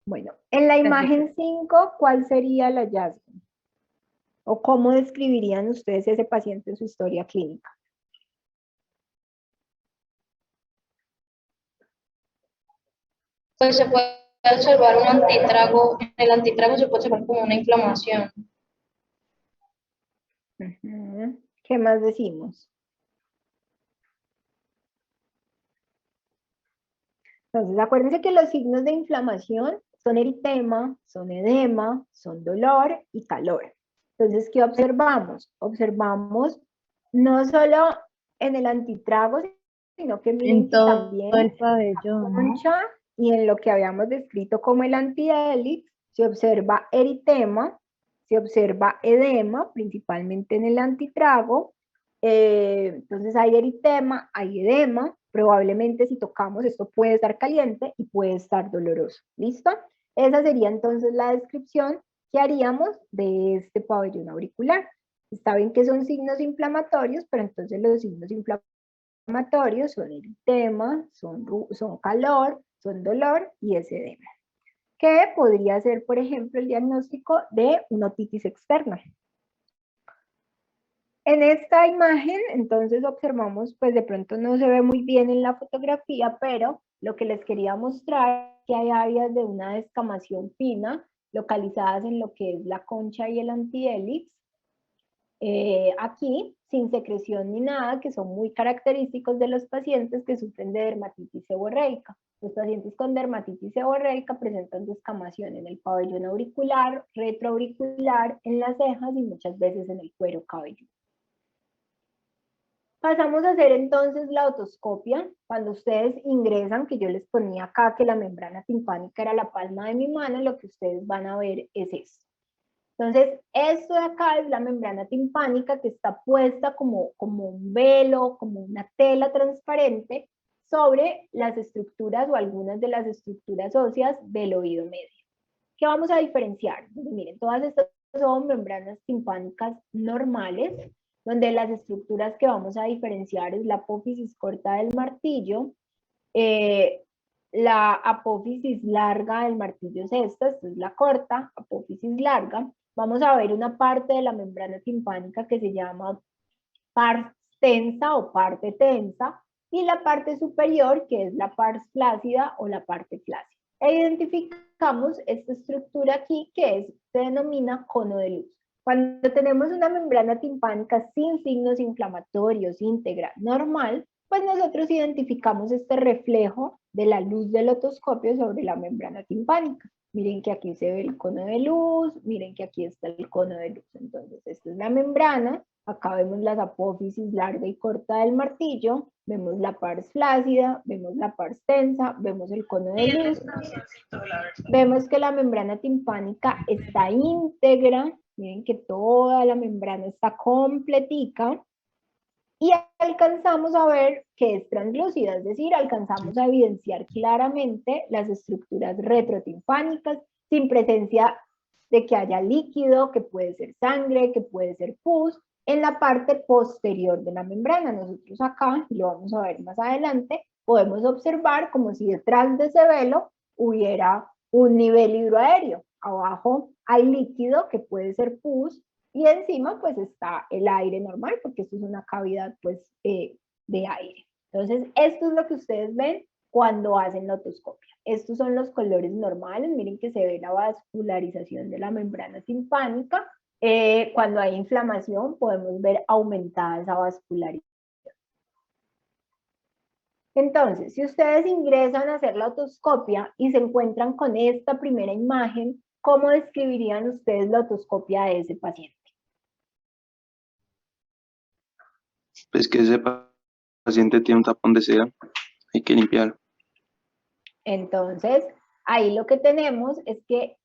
Bueno, en la imagen 5, ¿cuál sería el hallazgo? ¿O cómo describirían ustedes ese paciente en su historia clínica? Pues se puede observar un antitrago. En el antitrago se puede observar como una inflamación. ¿Qué más decimos? Entonces, acuérdense que los signos de inflamación son eritema, son edema, son dolor y calor. Entonces, ¿qué observamos? Observamos no solo en el antitrago, sino que miren En que todo también el pabellón, ¿no? concha y en lo que habíamos descrito como el antihélix, se observa eritema, se observa edema, principalmente en el antitrago. Entonces hay eritema, hay edema, probablemente si tocamos esto puede estar caliente y puede estar doloroso. ¿Listo? Esa sería entonces la descripción que haríamos de este pabellón auricular. Está bien que son signos inflamatorios, pero entonces los signos inflamatorios son eritema, son calor, son dolor y es edema. Que podría ser, por ejemplo, el diagnóstico de una otitis externa. En esta imagen, entonces observamos, pues de pronto no se ve muy bien en la fotografía, pero lo que les quería mostrar es que hay áreas de una descamación fina localizadas en lo que es la concha y el antihélix. Aquí, sin secreción ni nada, que son muy característicos de los pacientes que sufren de dermatitis seborreica. Los pacientes con dermatitis seborreica presentan descamación en el pabellón auricular, retroauricular, en las cejas y muchas veces en el cuero cabelludo. Pasamos a hacer entonces la otoscopia. Cuando ustedes ingresan, que yo les ponía acá que la membrana timpánica era la palma de mi mano, lo que ustedes van a ver es esto. Entonces, esto de acá es la membrana timpánica que está puesta como un velo, como una tela transparente sobre las estructuras o algunas de las estructuras óseas del oído medio. ¿Qué vamos a diferenciar? Entonces, miren, todas estas son membranas timpánicas normales, donde las estructuras que vamos a diferenciar es la apófisis corta del martillo, la apófisis larga del martillo es esta es la corta, apófisis larga. Vamos a ver una parte de la membrana timpánica que se llama pars tensa o parte tensa, y la parte superior que es la pars flácida o la parte flácida. E identificamos esta estructura aquí que se denomina cono de luz. Cuando tenemos una membrana timpánica sin signos inflamatorios, íntegra, normal, pues nosotros identificamos este reflejo de la luz del otoscopio sobre la membrana timpánica. Miren que aquí se ve el cono de luz, miren que aquí está el cono de luz. Entonces, esta es la membrana, Acá vemos las apófisis larga y corta del martillo, vemos la pars flácida, vemos la pars tensa, vemos el cono de luz, vemos que la membrana timpánica está íntegra, miren que toda la membrana está completica, y alcanzamos a ver que es translúcida, es decir, alcanzamos a evidenciar claramente las estructuras retrotimpánicas sin presencia de que haya líquido, que puede ser sangre, que puede ser pus, en la parte posterior de la membrana. Nosotros acá, y lo vamos a ver más adelante, podemos observar como si detrás de ese velo hubiera un nivel hidroaéreo. Abajo hay líquido, que puede ser pus, y encima pues está el aire normal, porque esto es una cavidad pues de aire. Entonces, esto es lo que ustedes ven cuando hacen la otoscopia. Estos son los colores normales, miren que se ve la vascularización de la membrana timpánica. Cuando hay inflamación podemos ver aumentada esa vascularización. Entonces, si ustedes ingresan a hacer la otoscopia y se encuentran con esta primera imagen, ¿cómo describirían ustedes la otoscopia de ese paciente? Pues que ese paciente tiene un tapón de cera, hay que limpiarlo. Entonces, ahí lo que tenemos es que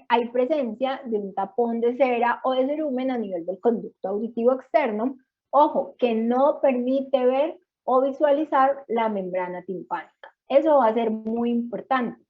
hay presencia de un tapón de cera o de cerumen a nivel del conducto auditivo externo, ojo, que no permite ver o visualizar la membrana timpánica. Eso va a ser muy importante.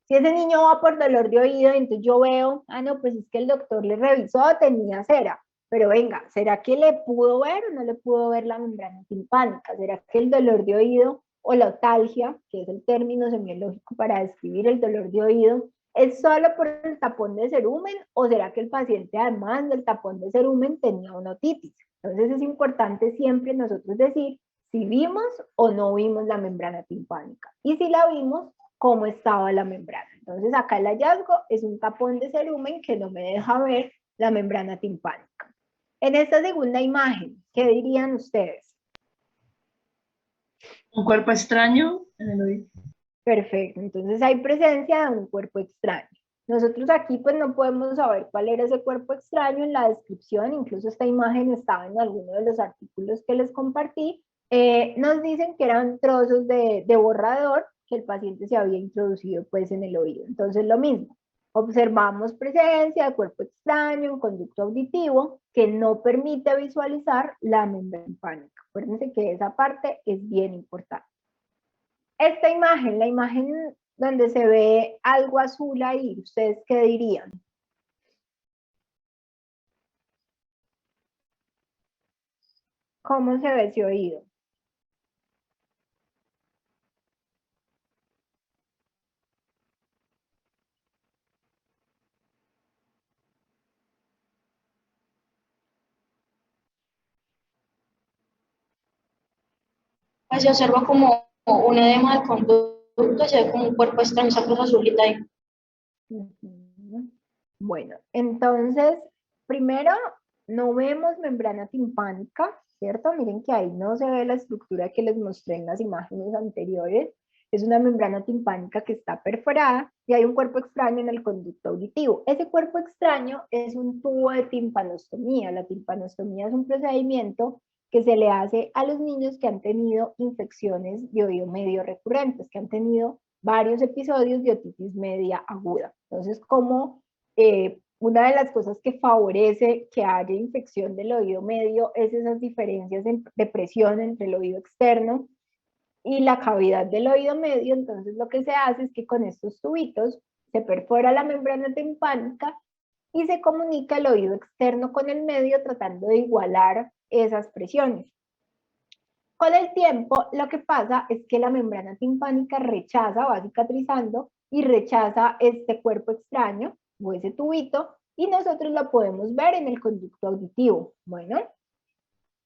Si ese niño va por dolor de oído, entonces yo veo, no, pues es que el doctor le revisó, tenía cera, pero venga, ¿será que le pudo ver o no le pudo ver la membrana timpánica? ¿Será que el dolor de oído o la otalgia, que es el término semiológico para describir el dolor de oído, es solo por el tapón de cerumen o será que el paciente además del tapón de cerumen tenía una otitis? Entonces es importante siempre nosotros decir si vimos o no vimos la membrana timpánica. Y si la vimos, cómo estaba la membrana. Entonces acá el hallazgo es un tapón de cerumen que no me deja ver la membrana timpánica. En esta segunda imagen, ¿qué dirían ustedes? Un cuerpo extraño en el oído. Perfecto, entonces hay presencia de un cuerpo extraño. Nosotros aquí pues no podemos saber cuál era ese cuerpo extraño en la descripción, incluso esta imagen estaba en alguno de los artículos que les compartí. Nos dicen que eran trozos de borrador que el paciente se había introducido pues en el oído. Entonces lo mismo, observamos presencia de cuerpo extraño en conducto auditivo que no permite visualizar la membrana timpánica. Acuérdense que esa parte es bien importante. Esta imagen, la imagen donde se ve algo azul ahí, ¿ustedes qué dirían? ¿Cómo se ve ese oído? Pues se observa como un edema del conducto, se ve como un cuerpo extraño, esa cosa azulita ahí. Bueno, entonces, primero, no vemos membrana timpánica, ¿cierto? Miren que ahí no se ve la estructura que les mostré en las imágenes anteriores. Es una membrana timpánica que está perforada y hay un cuerpo extraño en el conducto auditivo. Ese cuerpo extraño es un tubo de timpanostomía. La timpanostomía es un procedimiento que se le hace a los niños que han tenido infecciones de oído medio recurrentes, que han tenido varios episodios de otitis media aguda. Entonces, como una de las cosas que favorece que haya infección del oído medio es esas diferencias de presión entre el oído externo y la cavidad del oído medio. Entonces lo que se hace es que con estos tubitos se perfora la membrana timpánica y se comunica el oído externo con el medio tratando de igualar esas presiones. Con el tiempo, lo que pasa es que la membrana timpánica rechaza, va cicatrizando y rechaza este cuerpo extraño o ese tubito y nosotros lo podemos ver en el conducto auditivo. Bueno,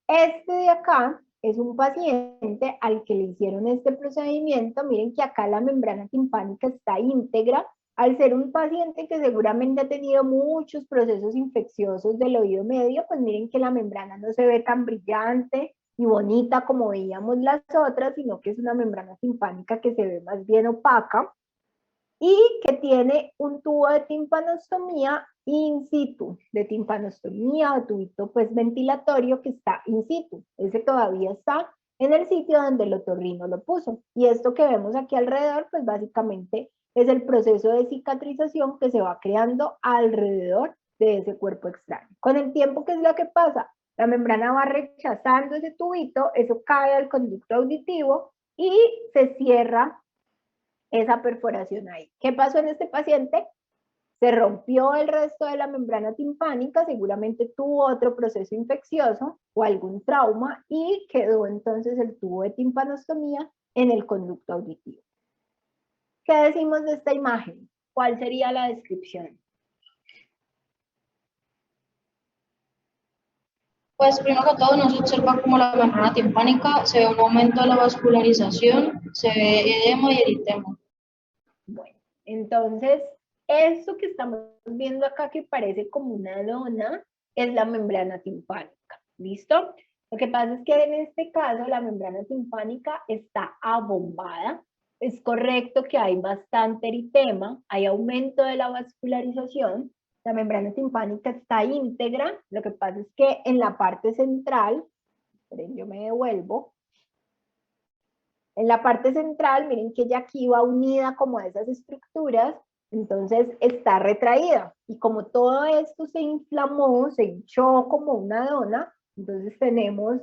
este de acá es un paciente al que le hicieron este procedimiento. Miren que acá la membrana timpánica está íntegra. Al ser un paciente que seguramente ha tenido muchos procesos infecciosos del oído medio, pues miren que la membrana no se ve tan brillante y bonita como veíamos las otras, sino que es una membrana timpánica que se ve más bien opaca y que tiene un tubo de timpanostomía in situ, de timpanostomía o tubito pues ventilatorio que está in situ. Ese todavía está en el sitio donde el otorrino lo puso. Y esto que vemos aquí alrededor, pues básicamente es el proceso de cicatrización que se va creando alrededor de ese cuerpo extraño. Con el tiempo, ¿qué es lo que pasa? La membrana va rechazando ese tubito, eso cae al conducto auditivo y se cierra esa perforación ahí. ¿Qué pasó en este paciente? Se rompió el resto de la membrana timpánica, seguramente tuvo otro proceso infeccioso o algún trauma y quedó entonces el tubo de timpanostomía en el conducto auditivo. ¿Qué decimos de esta imagen? ¿Cuál sería la descripción? Pues primero que todo no se observa como la membrana timpánica, se ve un aumento de la vascularización, se ve edema y eritema. Bueno, entonces, esto que estamos viendo acá que parece como una dona es la membrana timpánica, ¿listo? Lo que pasa es que en este caso la membrana timpánica está abombada. Es correcto que hay bastante eritema, hay aumento de la vascularización. La membrana timpánica está íntegra. Lo que pasa es que en la parte central, esperen, yo me devuelvo. En la parte central, miren que ella aquí va unida como a esas estructuras, entonces está retraída. Y como todo esto se inflamó, se hinchó como una dona, entonces tenemos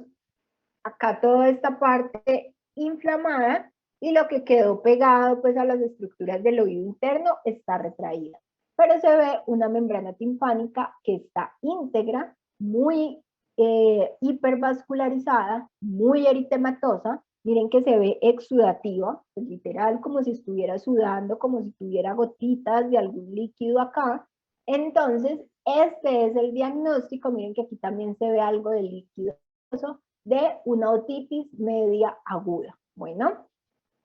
acá toda esta parte inflamada y lo que quedó pegado pues a las estructuras del oído interno está retraída. Pero se ve una membrana timpánica que está íntegra, muy hipervascularizada, muy eritematosa. Miren que se ve exudativa, pues literal como si estuviera sudando, como si tuviera gotitas de algún líquido acá. Entonces, este es el diagnóstico. Miren que aquí también se ve algo de líquido de una otitis media aguda. Bueno,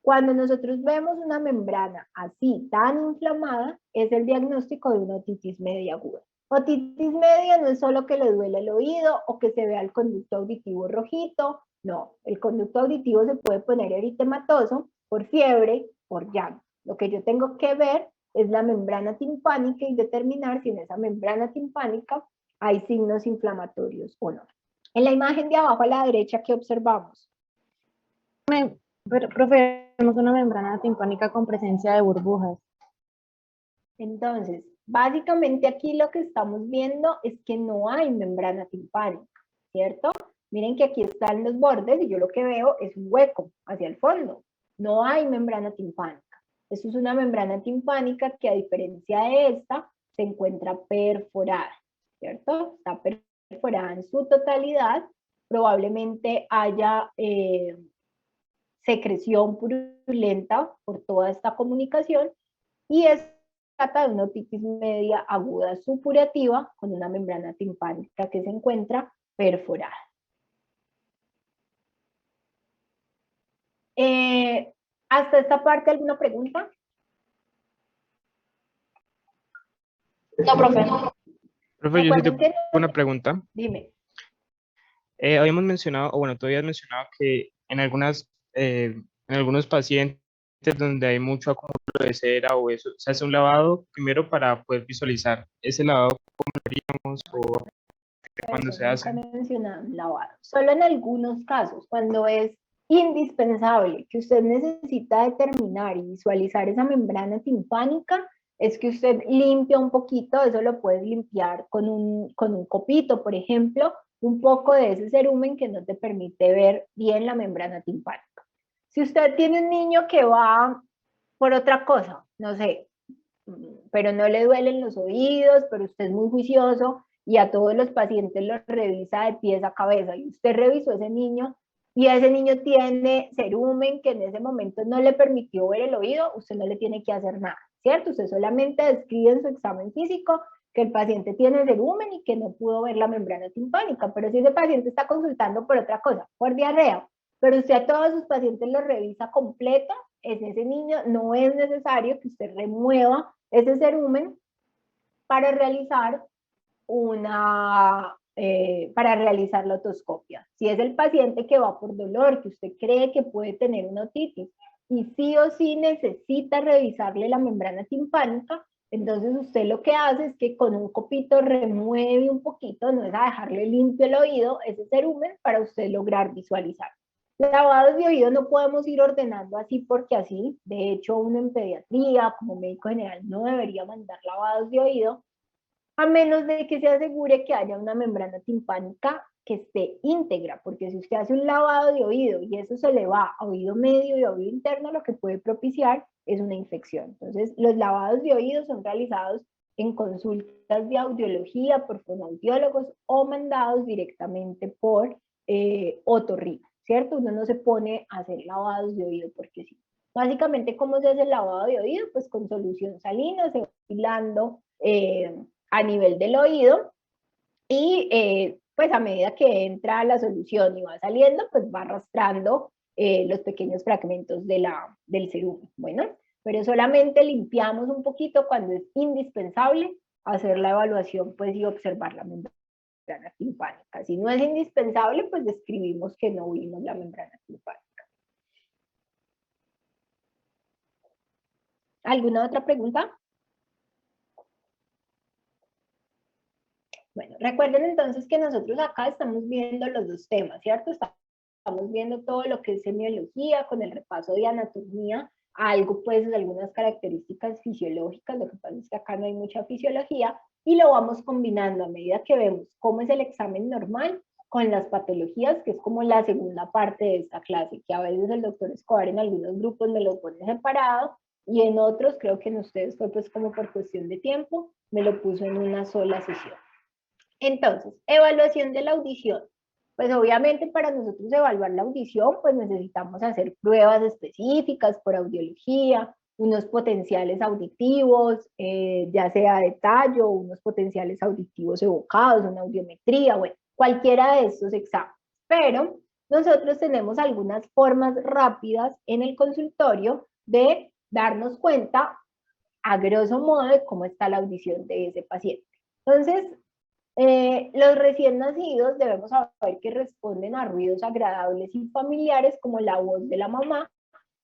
cuando nosotros vemos una membrana así tan inflamada, es el diagnóstico de una otitis media aguda. Otitis media no es solo que le duele el oído o que se vea el conducto auditivo rojito, no, el conducto auditivo se puede poner eritematoso por fiebre, por llanto. Lo que yo tengo que ver es la membrana timpánica y determinar si en esa membrana timpánica hay signos inflamatorios o no. En la imagen de abajo a la derecha, ¿qué observamos? Profe, tenemos una membrana timpánica con presencia de burbujas. Entonces, básicamente aquí lo que estamos viendo es que no hay membrana timpánica, ¿cierto? Miren que aquí están los bordes y yo lo que veo es un hueco hacia el fondo. No hay membrana timpánica. Esto es una membrana timpánica que a diferencia de esta, se encuentra perforada, ¿cierto? Está perforada en su totalidad. Probablemente haya secreción purulenta por toda esta comunicación y es trata de una otitis media aguda supurativa con una membrana timpánica que se encuentra perforada. ¿Hasta esta parte alguna pregunta? No, profe. Profe, yo sí Recuerden tengo que una pregunta. dime. Habíamos mencionado, o bueno, tú habías mencionado que en algunos pacientes donde hay mucho acúmulo de cera o eso, se hace un lavado primero para poder visualizar ese lavado, cómo lo haríamos o cuándo se hace. Nunca mencionaron lavado. Solo en algunos casos, cuando es indispensable, que usted necesita determinar y visualizar esa membrana timpánica, es que usted limpia un poquito, eso lo puedes limpiar con un copito, por ejemplo, un poco de ese cerumen que no te permite ver bien la membrana timpánica. Si usted tiene un niño que va por otra cosa, no sé, pero no le duelen los oídos, pero usted es muy juicioso y a todos los pacientes los revisa de pies a cabeza y usted revisó a ese niño y ese niño tiene cerumen que en ese momento no le permitió ver el oído, usted no le tiene que hacer nada, ¿cierto? Usted solamente describe en su examen físico que el paciente tiene cerumen y que no pudo ver la membrana timpánica, pero si ese paciente está consultando por otra cosa, por diarrea, pero usted a todos sus pacientes los revisa completo, en ese niño no es necesario que usted remueva ese cerumen para realizar la otoscopia. Si es el paciente que va por dolor, que usted cree que puede tener una otitis y sí o sí necesita revisarle la membrana timpánica, Entonces usted lo que hace es que con un copito remueve un poquito, no es a dejarle limpio el oído, ese cerumen para usted lograr visualizar. Lavados de oído no podemos ir ordenando así porque así, de hecho uno en pediatría como médico general no debería mandar lavados de oído, a menos de que se asegure que haya una membrana timpánica que esté íntegra, porque si usted hace un lavado de oído y eso se le va a oído medio y a oído interno, lo que puede propiciar es una infección. Entonces, los lavados de oído son realizados en consultas de audiología por fonoaudiólogos o mandados directamente por otorrino, ¿cierto? Uno no se pone a hacer lavados de oído porque sí. Básicamente, ¿cómo se hace el lavado de oído? Pues con solución salina, se va hilando a nivel del oído y pues a medida que entra la solución y va saliendo, pues va arrastrando los pequeños fragmentos del cerumen. Bueno, pero solamente limpiamos un poquito cuando es indispensable hacer la evaluación pues, y observar la membrana timpánica. Si no es indispensable, pues describimos que no vimos la membrana timpánica. ¿Alguna otra pregunta? Bueno, recuerden entonces que nosotros acá estamos viendo los dos temas, ¿cierto? Estamos viendo todo lo que es semiología con el repaso de anatomía, algo pues, algunas características fisiológicas, lo que pasa es que acá no hay mucha fisiología, y lo vamos combinando a medida que vemos cómo es el examen normal con las patologías, que es como la segunda parte de esta clase, que a veces el doctor Escobar en algunos grupos me lo pone separado, y en otros, creo que en ustedes fue pues como por cuestión de tiempo, me lo puso en una sola sesión. Entonces, evaluación de la audición. Pues obviamente para nosotros evaluar la audición, pues necesitamos hacer pruebas específicas por audiología, unos potenciales auditivos, ya sea de tallo, unos potenciales auditivos evocados, una audiometría, bueno, cualquiera de estos exámenes. Pero nosotros tenemos algunas formas rápidas en el consultorio de darnos cuenta, a grosso modo, de cómo está la audición de ese paciente. Entonces, los recién nacidos debemos saber que responden a ruidos agradables y familiares como la voz de la mamá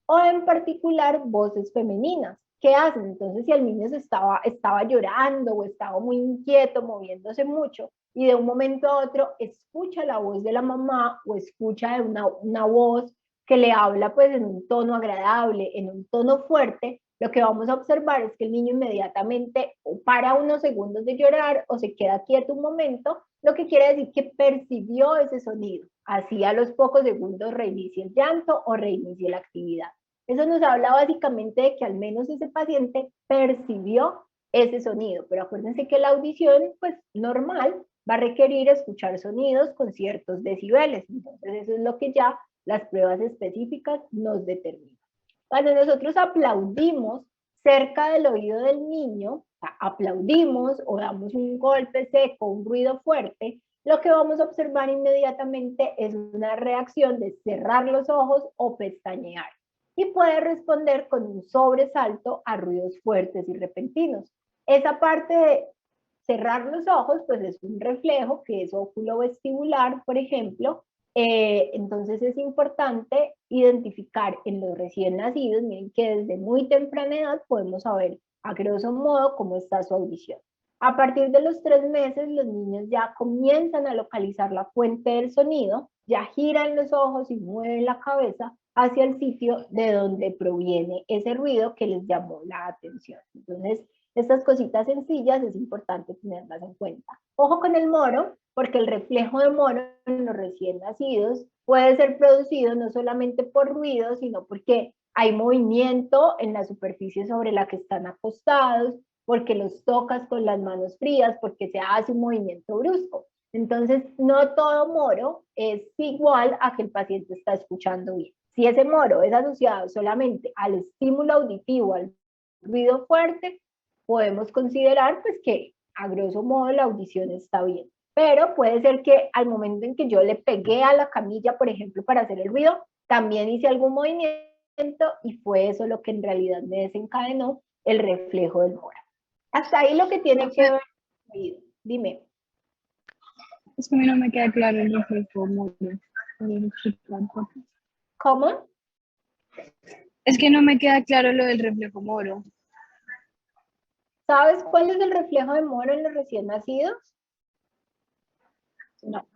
o en particular voces femeninas. ¿Qué hacen? Entonces, si el niño estaba llorando o estaba muy inquieto, moviéndose mucho, y de un momento a otro escucha la voz de la mamá o escucha una voz que le habla pues en un tono agradable, en un tono fuerte, lo que vamos a observar es que el niño inmediatamente o para unos segundos de llorar o se queda quieto un momento, lo que quiere decir que percibió ese sonido. Así a los pocos segundos reinicie el llanto o reinicie la actividad. Eso nos habla básicamente de que al menos ese paciente percibió ese sonido, pero acuérdense que la audición, pues normal, va a requerir escuchar sonidos con ciertos decibeles, entonces eso es lo que ya las pruebas específicas nos determinan. Cuando nosotros aplaudimos cerca del oído del niño, o sea, aplaudimos o damos un golpe seco, un ruido fuerte, lo que vamos a observar inmediatamente es una reacción de cerrar los ojos o pestañear y puede responder con un sobresalto a ruidos fuertes y repentinos. Esa parte de cerrar los ojos, pues es un reflejo que es óculo vestibular, por ejemplo. Entonces es importante identificar en los recién nacidos, miren que desde muy temprana edad podemos saber a grosso modo cómo está su audición. A partir de los 3 meses, los niños ya comienzan a localizar la fuente del sonido, ya giran los ojos y mueven la cabeza hacia el sitio de donde proviene ese ruido que les llamó la atención. Entonces, estas cositas sencillas es importante tenerlas en cuenta. Ojo con el moro, porque el reflejo de moro en los recién nacidos puede ser producido no solamente por ruido, sino porque hay movimiento en la superficie sobre la que están acostados, porque los tocas con las manos frías, porque se hace un movimiento brusco. Entonces, no todo moro es igual a que el paciente está escuchando bien. Si ese moro es asociado solamente al estímulo auditivo, al ruido fuerte, podemos considerar pues que a grosso modo la audición está bien. Pero puede ser que al momento en que yo le pegué a la camilla, por ejemplo, para hacer el ruido, también hice algún movimiento y fue eso lo que en realidad me desencadenó el reflejo del moro. Hasta ahí lo que tiene que ver con el ruido. Dime. Es que a mí no me queda claro el reflejo moro. ¿Cómo? Es que no me queda claro lo del reflejo moro. ¿Sabes cuál es el reflejo de Moro en los recién nacidos? No.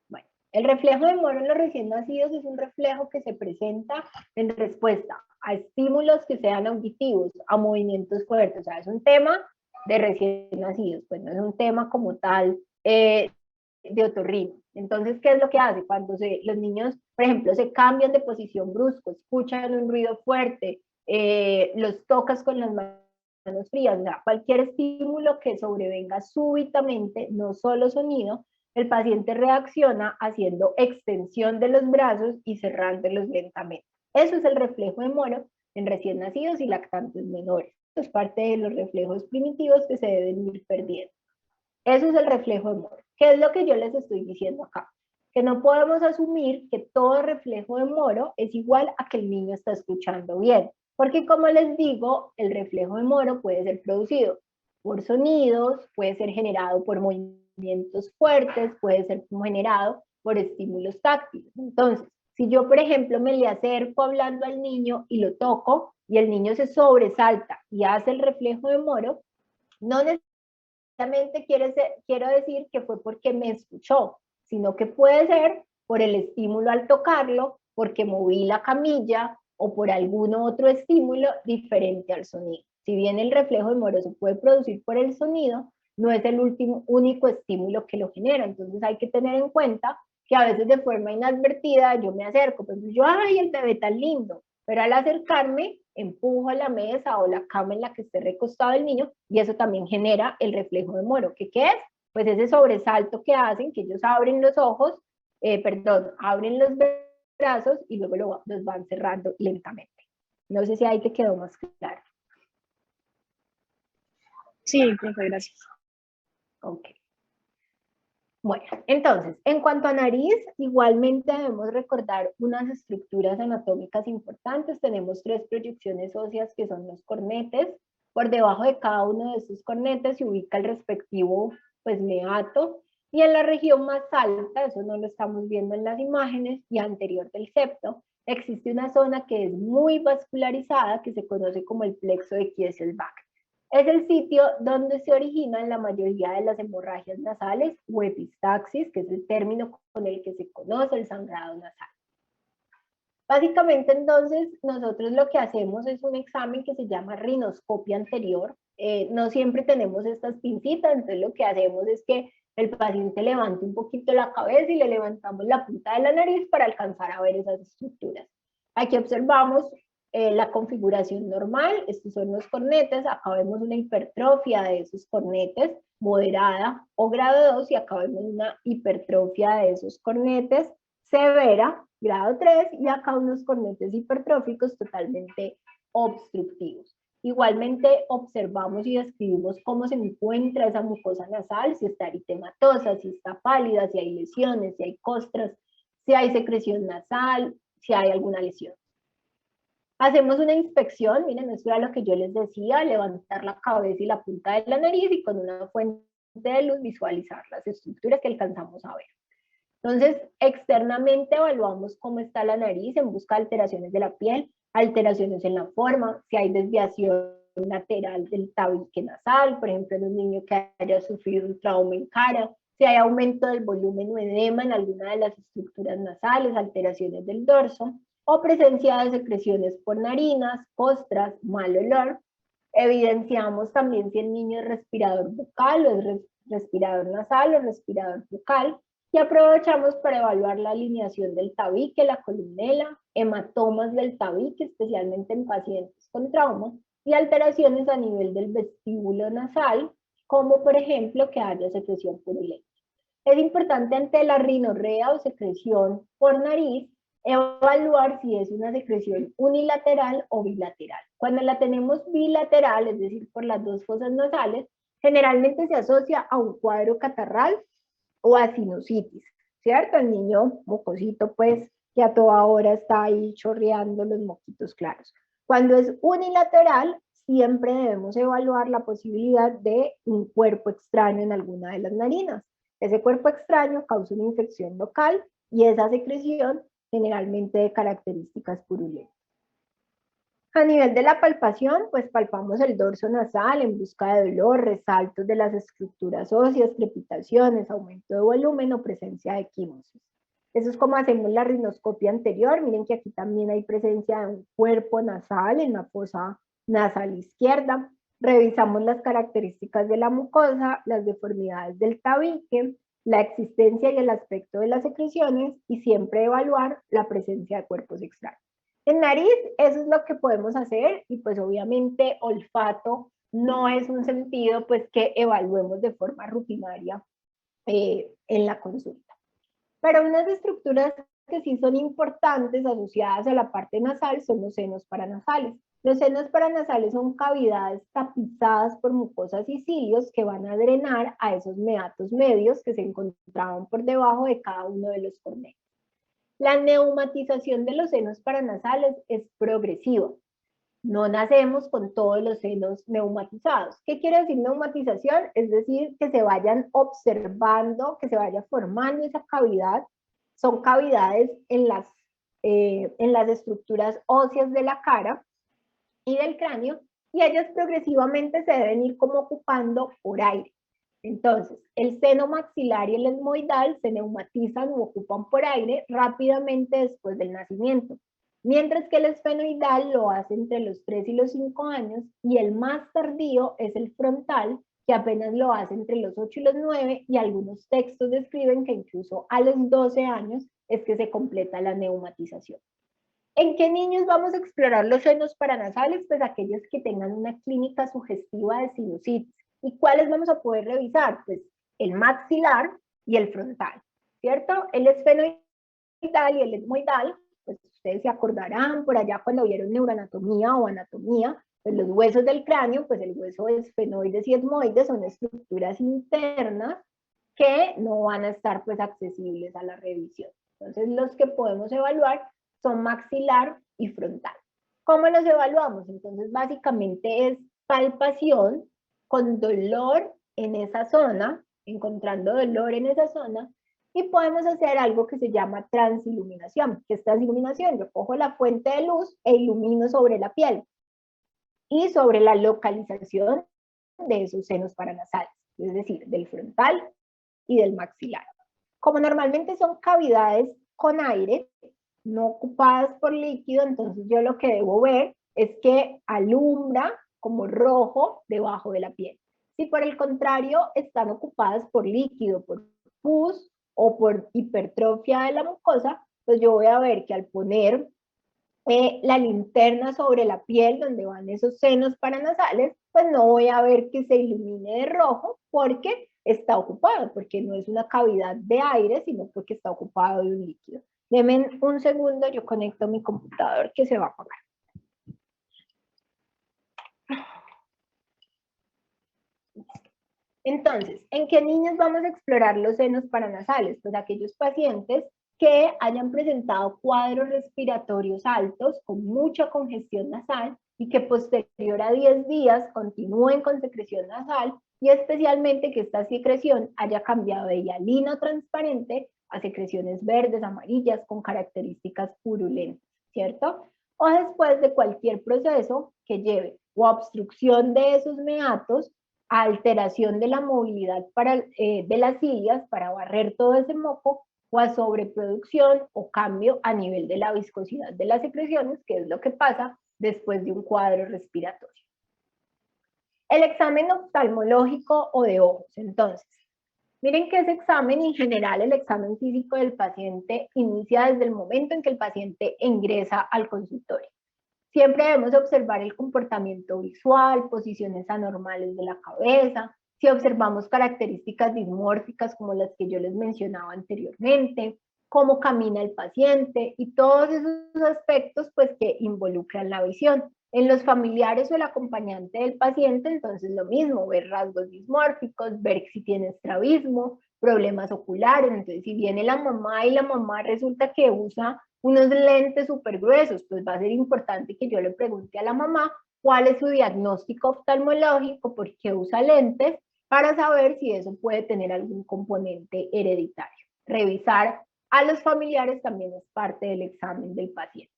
Bueno, el reflejo de Moro en los recién nacidos es un reflejo que se presenta en respuesta a estímulos que sean auditivos, a movimientos fuertes. O sea, es un tema de recién nacidos, pues no es un tema como tal de otorrino. Entonces, ¿qué es lo que hace? Cuando los niños, por ejemplo, se cambian de posición brusco, escuchan un ruido fuerte, los tocas con las manos frías, o sea, cualquier estímulo que sobrevenga súbitamente, no solo sonido, el paciente reacciona haciendo extensión de los brazos y cerrándolos lentamente. Eso es el reflejo de Moro en recién nacidos y lactantes menores. Es parte de los reflejos primitivos que se deben ir perdiendo. Eso es el reflejo de Moro. ¿Qué es lo que yo les estoy diciendo acá? Que no podemos asumir que todo reflejo de Moro es igual a que el niño está escuchando bien. Porque como les digo, el reflejo de Moro puede ser producido por sonidos, puede ser generado por movimientos fuertes, puede ser generado por estímulos táctiles. Entonces, si yo, por ejemplo, me le acerco hablando al niño y lo toco y el niño se sobresalta y hace el reflejo de Moro, no necesariamente quiero decir que fue porque me escuchó, sino que puede ser por el estímulo al tocarlo, porque moví la camilla o por algún otro estímulo diferente al sonido. Si bien el reflejo de Moro se puede producir por el sonido, no es el único estímulo que lo genera. Entonces hay que tener en cuenta que a veces de forma inadvertida yo me acerco, pues yo, ay, el bebé tan lindo, pero al acercarme empujo la mesa o la cama en la que esté recostado el niño y eso también genera el reflejo de Moro. ¿Qué es? Pues ese sobresalto que hacen, que ellos abren los ojos, abren los brazos y luego los van cerrando lentamente. No sé si ahí te quedó más claro. Sí, profe, gracias. Ok. Bueno, entonces, en cuanto a nariz, igualmente debemos recordar unas estructuras anatómicas importantes. Tenemos 3 proyecciones óseas que son los cornetes. Por debajo de cada uno de estos cornetes se ubica el respectivo pues, meato. Y en la región más alta, eso no lo estamos viendo en las imágenes, y anterior del septo, existe una zona que es muy vascularizada que se conoce como el plexo de Kieselbach. Es el sitio donde se originan la mayoría de las hemorragias nasales o epistaxis, que es el término con el que se conoce el sangrado nasal. Básicamente, entonces, nosotros lo que hacemos es un examen que se llama rinoscopia anterior. No siempre tenemos estas pincitas, entonces lo que hacemos es que el paciente levante un poquito la cabeza y le levantamos la punta de la nariz para alcanzar a ver esas estructuras. Aquí observamos la configuración normal, estos son los cornetes, acá vemos una hipertrofia de esos cornetes, moderada o grado 2, y acá vemos una hipertrofia de esos cornetes severa, grado 3, y acá unos cornetes hipertróficos totalmente obstructivos. Igualmente observamos y describimos cómo se encuentra esa mucosa nasal, si está eritematosa, si está pálida, si hay lesiones, si hay costras, si hay secreción nasal, si hay alguna lesión. Hacemos una inspección, miren, eso era lo que yo les decía, levantar la cabeza y la punta de la nariz y con una fuente de luz visualizar las estructuras que alcanzamos a ver. Entonces, externamente evaluamos cómo está la nariz en busca de alteraciones de la piel, alteraciones en la forma, si hay desviación lateral del tabique nasal, por ejemplo, en un niño que haya sufrido un trauma en cara, si hay aumento del volumen o edema en alguna de las estructuras nasales, alteraciones del dorso, o presencia de secreciones por narinas, costras, mal olor. Evidenciamos también si el niño es respirador bucal o es respirador nasal o respirador bucal, y aprovechamos para evaluar la alineación del tabique, la columela, hematomas del tabique, especialmente en pacientes con trauma, y alteraciones a nivel del vestíbulo nasal, como por ejemplo que haya secreción purulenta. Es importante ante la rinorrea o secreción por nariz evaluar si es una secreción unilateral o bilateral. Cuando la tenemos bilateral, es decir, por las 2 fosas nasales, generalmente se asocia a un cuadro catarral o a sinusitis, ¿cierto? El niño mocosito, pues, que a toda hora está ahí chorreando los moquitos claros. Cuando es unilateral, siempre debemos evaluar la posibilidad de un cuerpo extraño en alguna de las narinas. Ese cuerpo extraño causa una infección local y esa secreción generalmente de características purulentas. A nivel de la palpación, pues palpamos el dorso nasal en busca de dolor, resaltos de las estructuras óseas, crepitaciones, aumento de volumen o presencia de quimosis. Eso es como hacemos la rinoscopia anterior. Miren que aquí también hay presencia de un cuerpo nasal en la fosa nasal izquierda. Revisamos las características de la mucosa, las deformidades del tabique, la existencia y el aspecto de las secreciones y siempre evaluar la presencia de cuerpos extraños. En nariz, eso es lo que podemos hacer y pues obviamente olfato no es un sentido pues que evaluemos de forma rutinaria en la consulta. Pero unas estructuras que sí son importantes asociadas a la parte nasal son los senos paranasales. Los senos paranasales son cavidades tapizadas por mucosas y cilios que van a drenar a esos meatos medios que se encontraban por debajo de cada uno de los cornetes. La neumatización de los senos paranasales es progresiva. No nacemos con todos los senos neumatizados. ¿Qué quiere decir neumatización? Es decir, que se vayan observando, que se vaya formando esa cavidad. Son cavidades en las estructuras óseas de la cara y del cráneo, y ellas progresivamente se deben ir como ocupando por aire. Entonces, el seno maxilar y el etmoidal se neumatizan o ocupan por aire rápidamente después del nacimiento, mientras que el esfenoidal lo hace entre los 3 y los 5 años, y el más tardío es el frontal, que apenas lo hace entre los 8 y los 9, y algunos textos describen que incluso a los 12 años es que se completa la neumatización. ¿En qué niños vamos a explorar los senos paranasales? Pues aquellos que tengan una clínica sugestiva de sinusitis. ¿Y cuáles vamos a poder revisar? Pues el maxilar y el frontal, ¿cierto? El esfenoidal y el etmoidal, pues ustedes se acordarán por allá cuando vieron neuroanatomía o anatomía, pues los huesos del cráneo, pues el hueso de esfenoides y etmoides son estructuras internas que no van a estar pues accesibles a la revisión. Entonces los que podemos evaluar son maxilar y frontal. ¿Cómo los evaluamos? Entonces básicamente es palpación con dolor en esa zona, encontrando dolor en esa zona, y podemos hacer algo que se llama transiluminación. ¿Qué es transiluminación? Yo cojo la fuente de luz e ilumino sobre la piel y sobre la localización de esos senos paranasales, es decir, del frontal y del maxilar. Como normalmente son cavidades con aire, no ocupadas por líquido, entonces yo lo que debo ver es que alumbra como rojo debajo de la piel. Si por el contrario están ocupadas por líquido, por pus o por hipertrofia de la mucosa, pues yo voy a ver que al poner la linterna sobre la piel donde van esos senos paranasales, pues no voy a ver que se ilumine de rojo porque está ocupado, porque no es una cavidad de aire, sino porque está ocupado de un líquido. Denme un segundo, yo conecto mi computador que se va a apagar. Entonces, ¿en qué niños vamos a explorar los senos paranasales? Pues aquellos pacientes que hayan presentado cuadros respiratorios altos con mucha congestión nasal y que posterior a 10 días continúen con secreción nasal, y especialmente que esta secreción haya cambiado de hialino transparente a secreciones verdes, amarillas, con características purulentas, ¿cierto? O después de cualquier proceso que lleve o a obstrucción de esos meatos, a alteración de la movilidad de las cilias para barrer todo ese moco, o a sobreproducción o cambio a nivel de la viscosidad de las secreciones, que es lo que pasa después de un cuadro respiratorio. El examen oftalmológico o de ojos. Entonces, miren que ese examen, en general, el examen físico del paciente inicia desde el momento en que el paciente ingresa al consultorio. Siempre debemos observar el comportamiento visual, posiciones anormales de la cabeza, si observamos características dismórficas como las que yo les mencionaba anteriormente, cómo camina el paciente y todos esos aspectos pues que involucran la visión. En los familiares o el acompañante del paciente, entonces lo mismo, ver rasgos dismórficos, ver si tiene estrabismo, problemas oculares. Entonces si viene la mamá y la mamá resulta que usa unos lentes súper gruesos, pues va a ser importante que yo le pregunte a la mamá cuál es su diagnóstico oftalmológico, por qué usa lentes, para saber si eso puede tener algún componente hereditario. Revisar a los familiares también es parte del examen del paciente.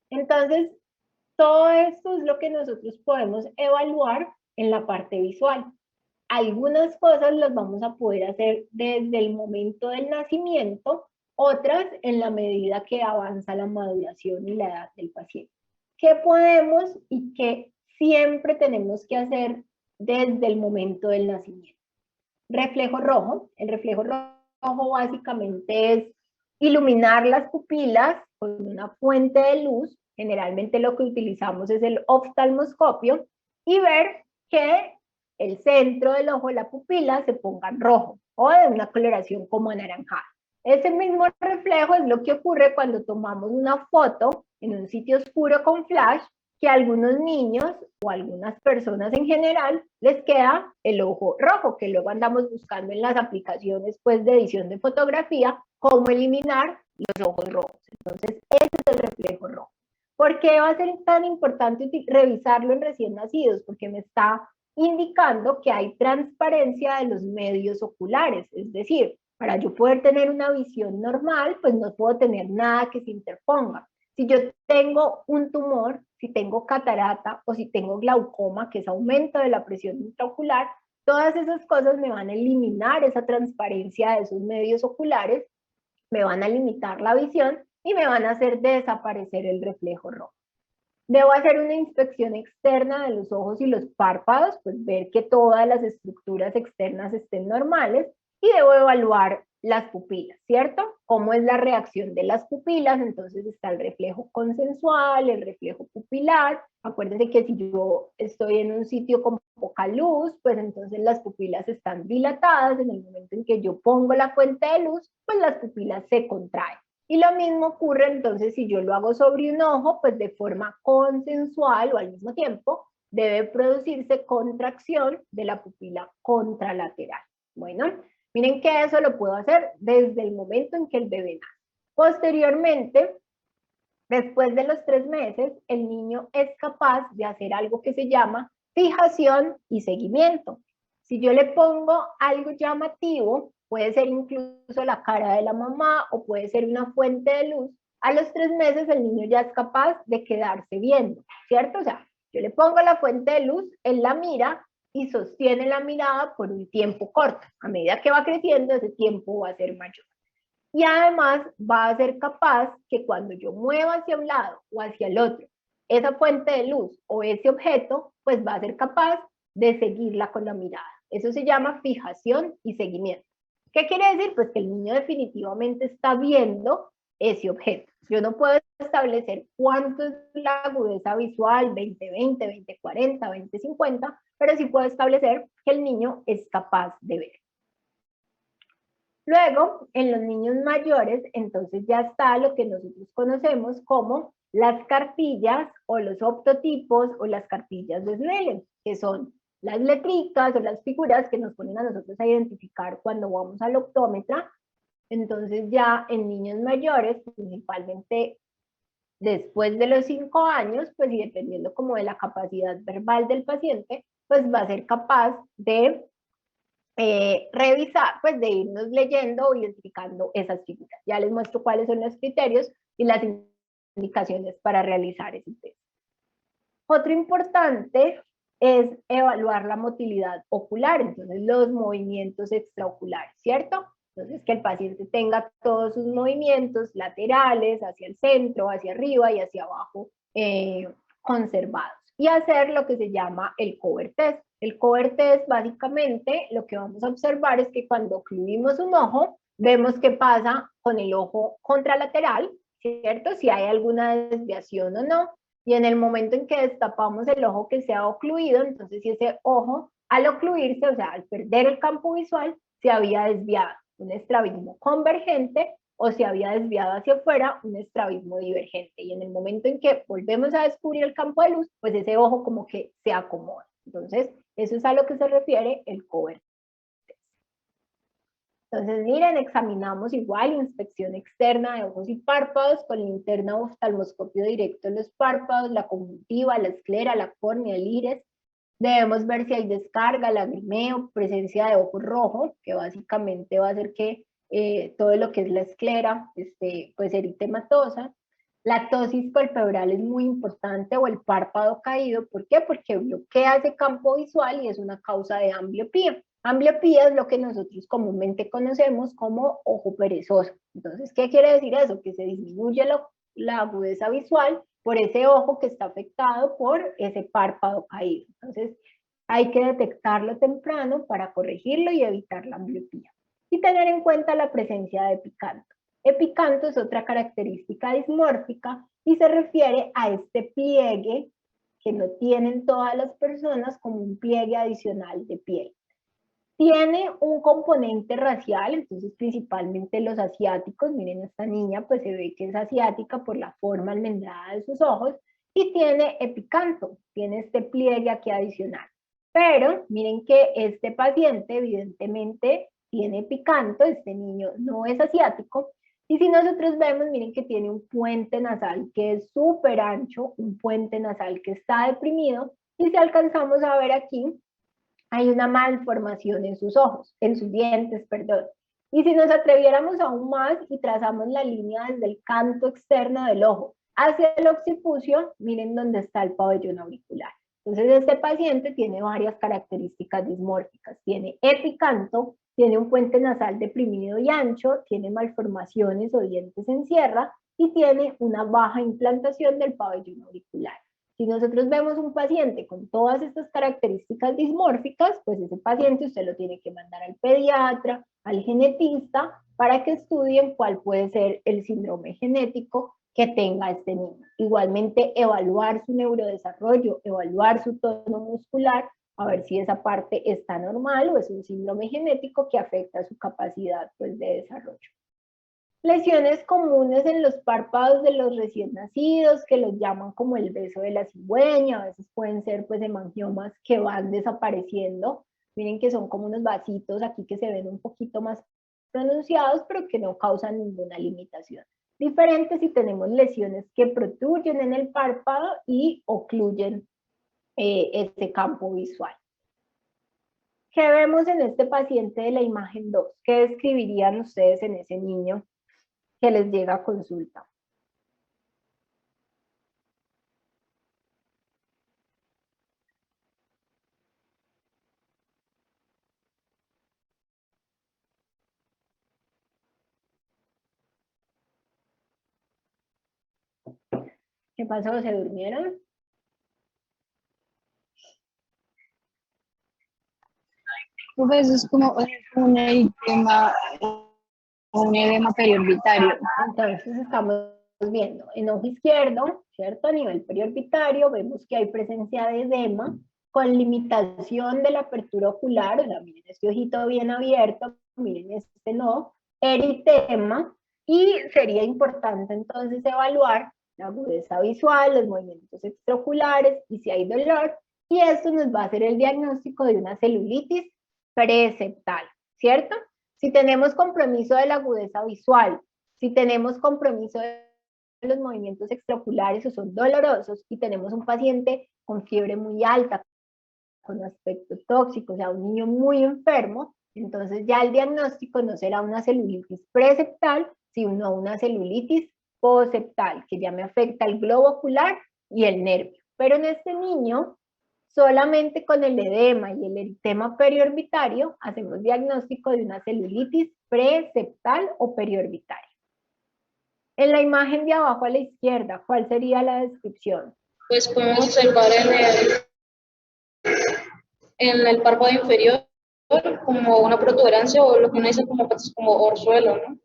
Entonces, todo esto es lo que nosotros podemos evaluar en la parte visual. Algunas cosas las vamos a poder hacer desde el momento del nacimiento, otras en la medida que avanza la maduración y la edad del paciente. ¿Qué podemos y qué siempre tenemos que hacer desde el momento del nacimiento? Reflejo rojo. El reflejo rojo básicamente es iluminar las pupilas con una fuente de luz. Generalmente lo que utilizamos es el oftalmoscopio y ver que el centro del ojo, la pupila, se ponga rojo o de una coloración como anaranjada. Ese mismo reflejo es lo que ocurre cuando tomamos una foto en un sitio oscuro con flash, que a algunos niños o a algunas personas en general les queda el ojo rojo, que luego andamos buscando en las aplicaciones pues, de edición de fotografía cómo eliminar los ojos rojos. Entonces, ese es el reflejo rojo. ¿Por qué va a ser tan importante revisarlo en recién nacidos? Porque me está indicando que hay transparencia de los medios oculares, es decir, para yo poder tener una visión normal, pues no puedo tener nada que se interponga. Si yo tengo un tumor, si tengo catarata o si tengo glaucoma, que es aumento de la presión intraocular, todas esas cosas me van a eliminar esa transparencia de esos medios oculares, me van a limitar la visión y me van a hacer desaparecer el reflejo rojo. Debo hacer una inspección externa de los ojos y los párpados, pues ver que todas las estructuras externas estén normales y debo evaluar las pupilas, ¿cierto? ¿Cómo es la reacción de las pupilas? Entonces está el reflejo consensual, el reflejo pupilar. Acuérdense que si yo estoy en un sitio con poca luz, pues entonces las pupilas están dilatadas. En el momento en que yo pongo la fuente de luz, pues las pupilas se contraen. Y lo mismo ocurre entonces si yo lo hago sobre un ojo, pues de forma consensual o al mismo tiempo debe producirse contracción de la pupila contralateral. Bueno, miren que eso lo puedo hacer desde el momento en que el bebé nace. Posteriormente, después de los 3 meses, el niño es capaz de hacer algo que se llama fijación y seguimiento. Si yo le pongo algo llamativo, puede ser incluso la cara de la mamá o puede ser una fuente de luz, a los 3 meses el niño ya es capaz de quedarse viendo, ¿cierto? O sea, yo le pongo la fuente de luz, él la mira y sostiene la mirada por un tiempo corto. A medida que va creciendo, ese tiempo va a ser mayor. Y además va a ser capaz que cuando yo mueva hacia un lado o hacia el otro esa fuente de luz o ese objeto, pues va a ser capaz de seguirla con la mirada. Eso se llama fijación y seguimiento. ¿Qué quiere decir? Pues que el niño definitivamente está viendo ese objeto. Yo no puedo establecer cuánto es la agudeza visual, 20/20, 20/40, 20/50, pero sí puedo establecer que el niño es capaz de ver. Luego, en los niños mayores, entonces ya está lo que nosotros conocemos como las cartillas o los optotipos o las cartillas de Snellen, que son las letricas o las figuras que nos ponen a nosotros a identificar cuando vamos al optómetra. Entonces ya en niños mayores, principalmente después de los 5 años, pues y dependiendo como de la capacidad verbal del paciente, pues va a ser capaz de revisar, pues de irnos leyendo o identificando esas figuras. Ya les muestro cuáles son los criterios y las indicaciones para realizar ese test. Otro importante es evaluar la motilidad ocular, entonces los movimientos extraoculares, ¿cierto? Entonces que el paciente tenga todos sus movimientos laterales, hacia el centro, hacia arriba y hacia abajo conservados. Y hacer lo que se llama el cover test. El cover test básicamente lo que vamos a observar es que cuando ocluimos un ojo, vemos qué pasa con el ojo contralateral, ¿cierto? Si hay alguna desviación o no. Y en el momento en que destapamos el ojo que se ha ocluido, entonces si ese ojo al ocluirse, o sea, al perder el campo visual, se había desviado, un estrabismo convergente, o se había desviado hacia afuera, un estrabismo divergente. Y en el momento en que volvemos a descubrir el campo de luz, pues ese ojo como que se acomoda. Entonces, eso es a lo que se refiere el cover test. Entonces, miren, examinamos igual inspección externa de ojos y párpados con linterna o oftalmoscopio directo en los párpados, la conjuntiva, la esclera, la córnea, el iris. Debemos ver si hay descarga, lagrimeo, presencia de ojo rojo, que básicamente va a hacer que todo lo que es la esclera, pues eritematosa. La ptosis palpebral es muy importante o el párpado caído. ¿Por qué? Porque bloquea ese campo visual y es una causa de ambliopía. Ambliopía es lo que nosotros comúnmente conocemos como ojo perezoso. Entonces, ¿qué quiere decir eso? Que se disminuye la agudeza visual por ese ojo que está afectado por ese párpado caído. Entonces, hay que detectarlo temprano para corregirlo y evitar la ambliopía. Y tener en cuenta la presencia de epicanto. Epicanto es otra característica dismórfica y se refiere a este pliegue que no tienen todas las personas como un pliegue adicional de piel. Tiene un componente racial, entonces principalmente los asiáticos, miren esta niña pues se ve que es asiática por la forma almendrada de sus ojos, y tiene epicanto, tiene este pliegue aquí adicional. Pero miren que este paciente evidentemente tiene epicanto, este niño no es asiático, y si nosotros vemos, miren que tiene un puente nasal que es súper ancho, un puente nasal que está deprimido, y si alcanzamos a ver aquí, hay una malformación en sus ojos, en sus dientes, perdón. Y si nos atreviéramos aún más y trazamos la línea desde el canto externo del ojo hacia el occipucio, miren dónde está el pabellón auricular. Entonces este paciente tiene varias características dismórficas. Tiene epicanto, tiene un puente nasal deprimido y ancho, tiene malformaciones o dientes en sierra y tiene una baja implantación del pabellón auricular. Si nosotros vemos un paciente con todas estas características dismórficas, pues ese paciente usted lo tiene que mandar al pediatra, al genetista, para que estudien cuál puede ser el síndrome genético que tenga este niño. Igualmente, evaluar su neurodesarrollo, evaluar su tono muscular, a ver si esa parte está normal o es un síndrome genético que afecta su capacidad pues, de desarrollo. Lesiones comunes en los párpados de los recién nacidos, que los llaman como el beso de la cigüeña, a veces pueden ser pues hemangiomas que van desapareciendo. Miren que son como unos vasitos aquí que se ven un poquito más pronunciados, pero que no causan ninguna limitación. Diferente si tenemos lesiones que protruyen en el párpado y ocluyen este campo visual. ¿Qué vemos en este paciente de la imagen 2? ¿Qué describirían ustedes en ese niño que les llega a consulta? ¿Qué pasó? ¿Se durmieron? Pues es como un edema periorbitario. Entonces estamos viendo en ojo izquierdo, ¿cierto? A nivel periorbitario vemos que hay presencia de edema con limitación de la apertura ocular. O sea, miren este ojito bien abierto, miren este no, eritema, y sería importante entonces evaluar la agudeza visual, los movimientos extraoculares y si hay dolor, y esto nos va a hacer el diagnóstico de una celulitis preseptal, ¿cierto? Si tenemos compromiso de la agudeza visual, si tenemos compromiso de los movimientos extraoculares o son dolorosos y tenemos un paciente con fiebre muy alta, con aspecto tóxico, o sea, un niño muy enfermo, entonces ya el diagnóstico no será una celulitis preseptal, sino una celulitis poseptal, que ya me afecta el globo ocular y el nervio. Pero en este niño, solamente con el edema y el eritema periorbitario hacemos diagnóstico de una celulitis preseptal o periorbitaria. En la imagen de abajo a la izquierda, ¿cuál sería la descripción? Pues podemos observar en el párpado inferior como una protuberancia o lo que uno dice como orzuelo, ¿no?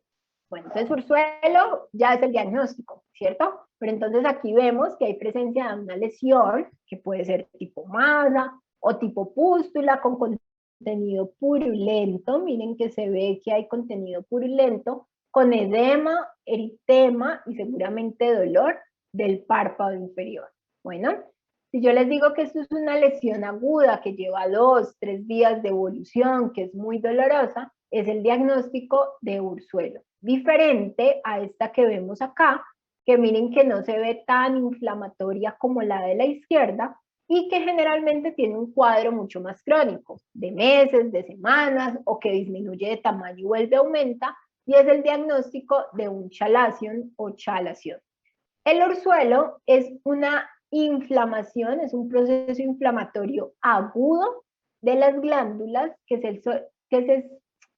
Bueno, entonces orzuelo ya es el diagnóstico, ¿cierto? Pero entonces aquí vemos que hay presencia de una lesión que puede ser tipo masa o tipo pústula con contenido purulento. Miren que se ve que hay contenido purulento con edema, eritema y seguramente dolor del párpado inferior. Bueno, si yo les digo que esto es una lesión aguda que lleva 2, 3 días de evolución, que es muy dolorosa, es el diagnóstico de orzuelo. Diferente a esta que vemos acá, que miren que no se ve tan inflamatoria como la de la izquierda y que generalmente tiene un cuadro mucho más crónico, de meses, de semanas, o que disminuye de tamaño y vuelve a aumenta, y es el diagnóstico de un chalación o chalación. El orzuelo es una inflamación, es un proceso inflamatorio agudo de las glándulas que se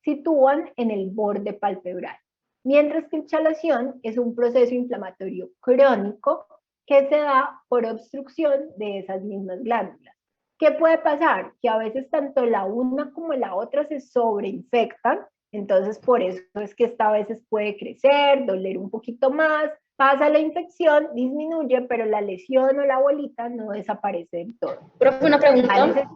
sitúan en el borde palpebral, mientras que chalación es un proceso inflamatorio crónico que se da por obstrucción de esas mismas glándulas. ¿Qué puede pasar? Que a veces tanto la una como la otra se sobreinfectan, entonces por eso es que esta a veces puede crecer, doler un poquito más, pasa la infección, disminuye, pero la lesión o la bolita no desaparece del todo. Profe, una pregunta.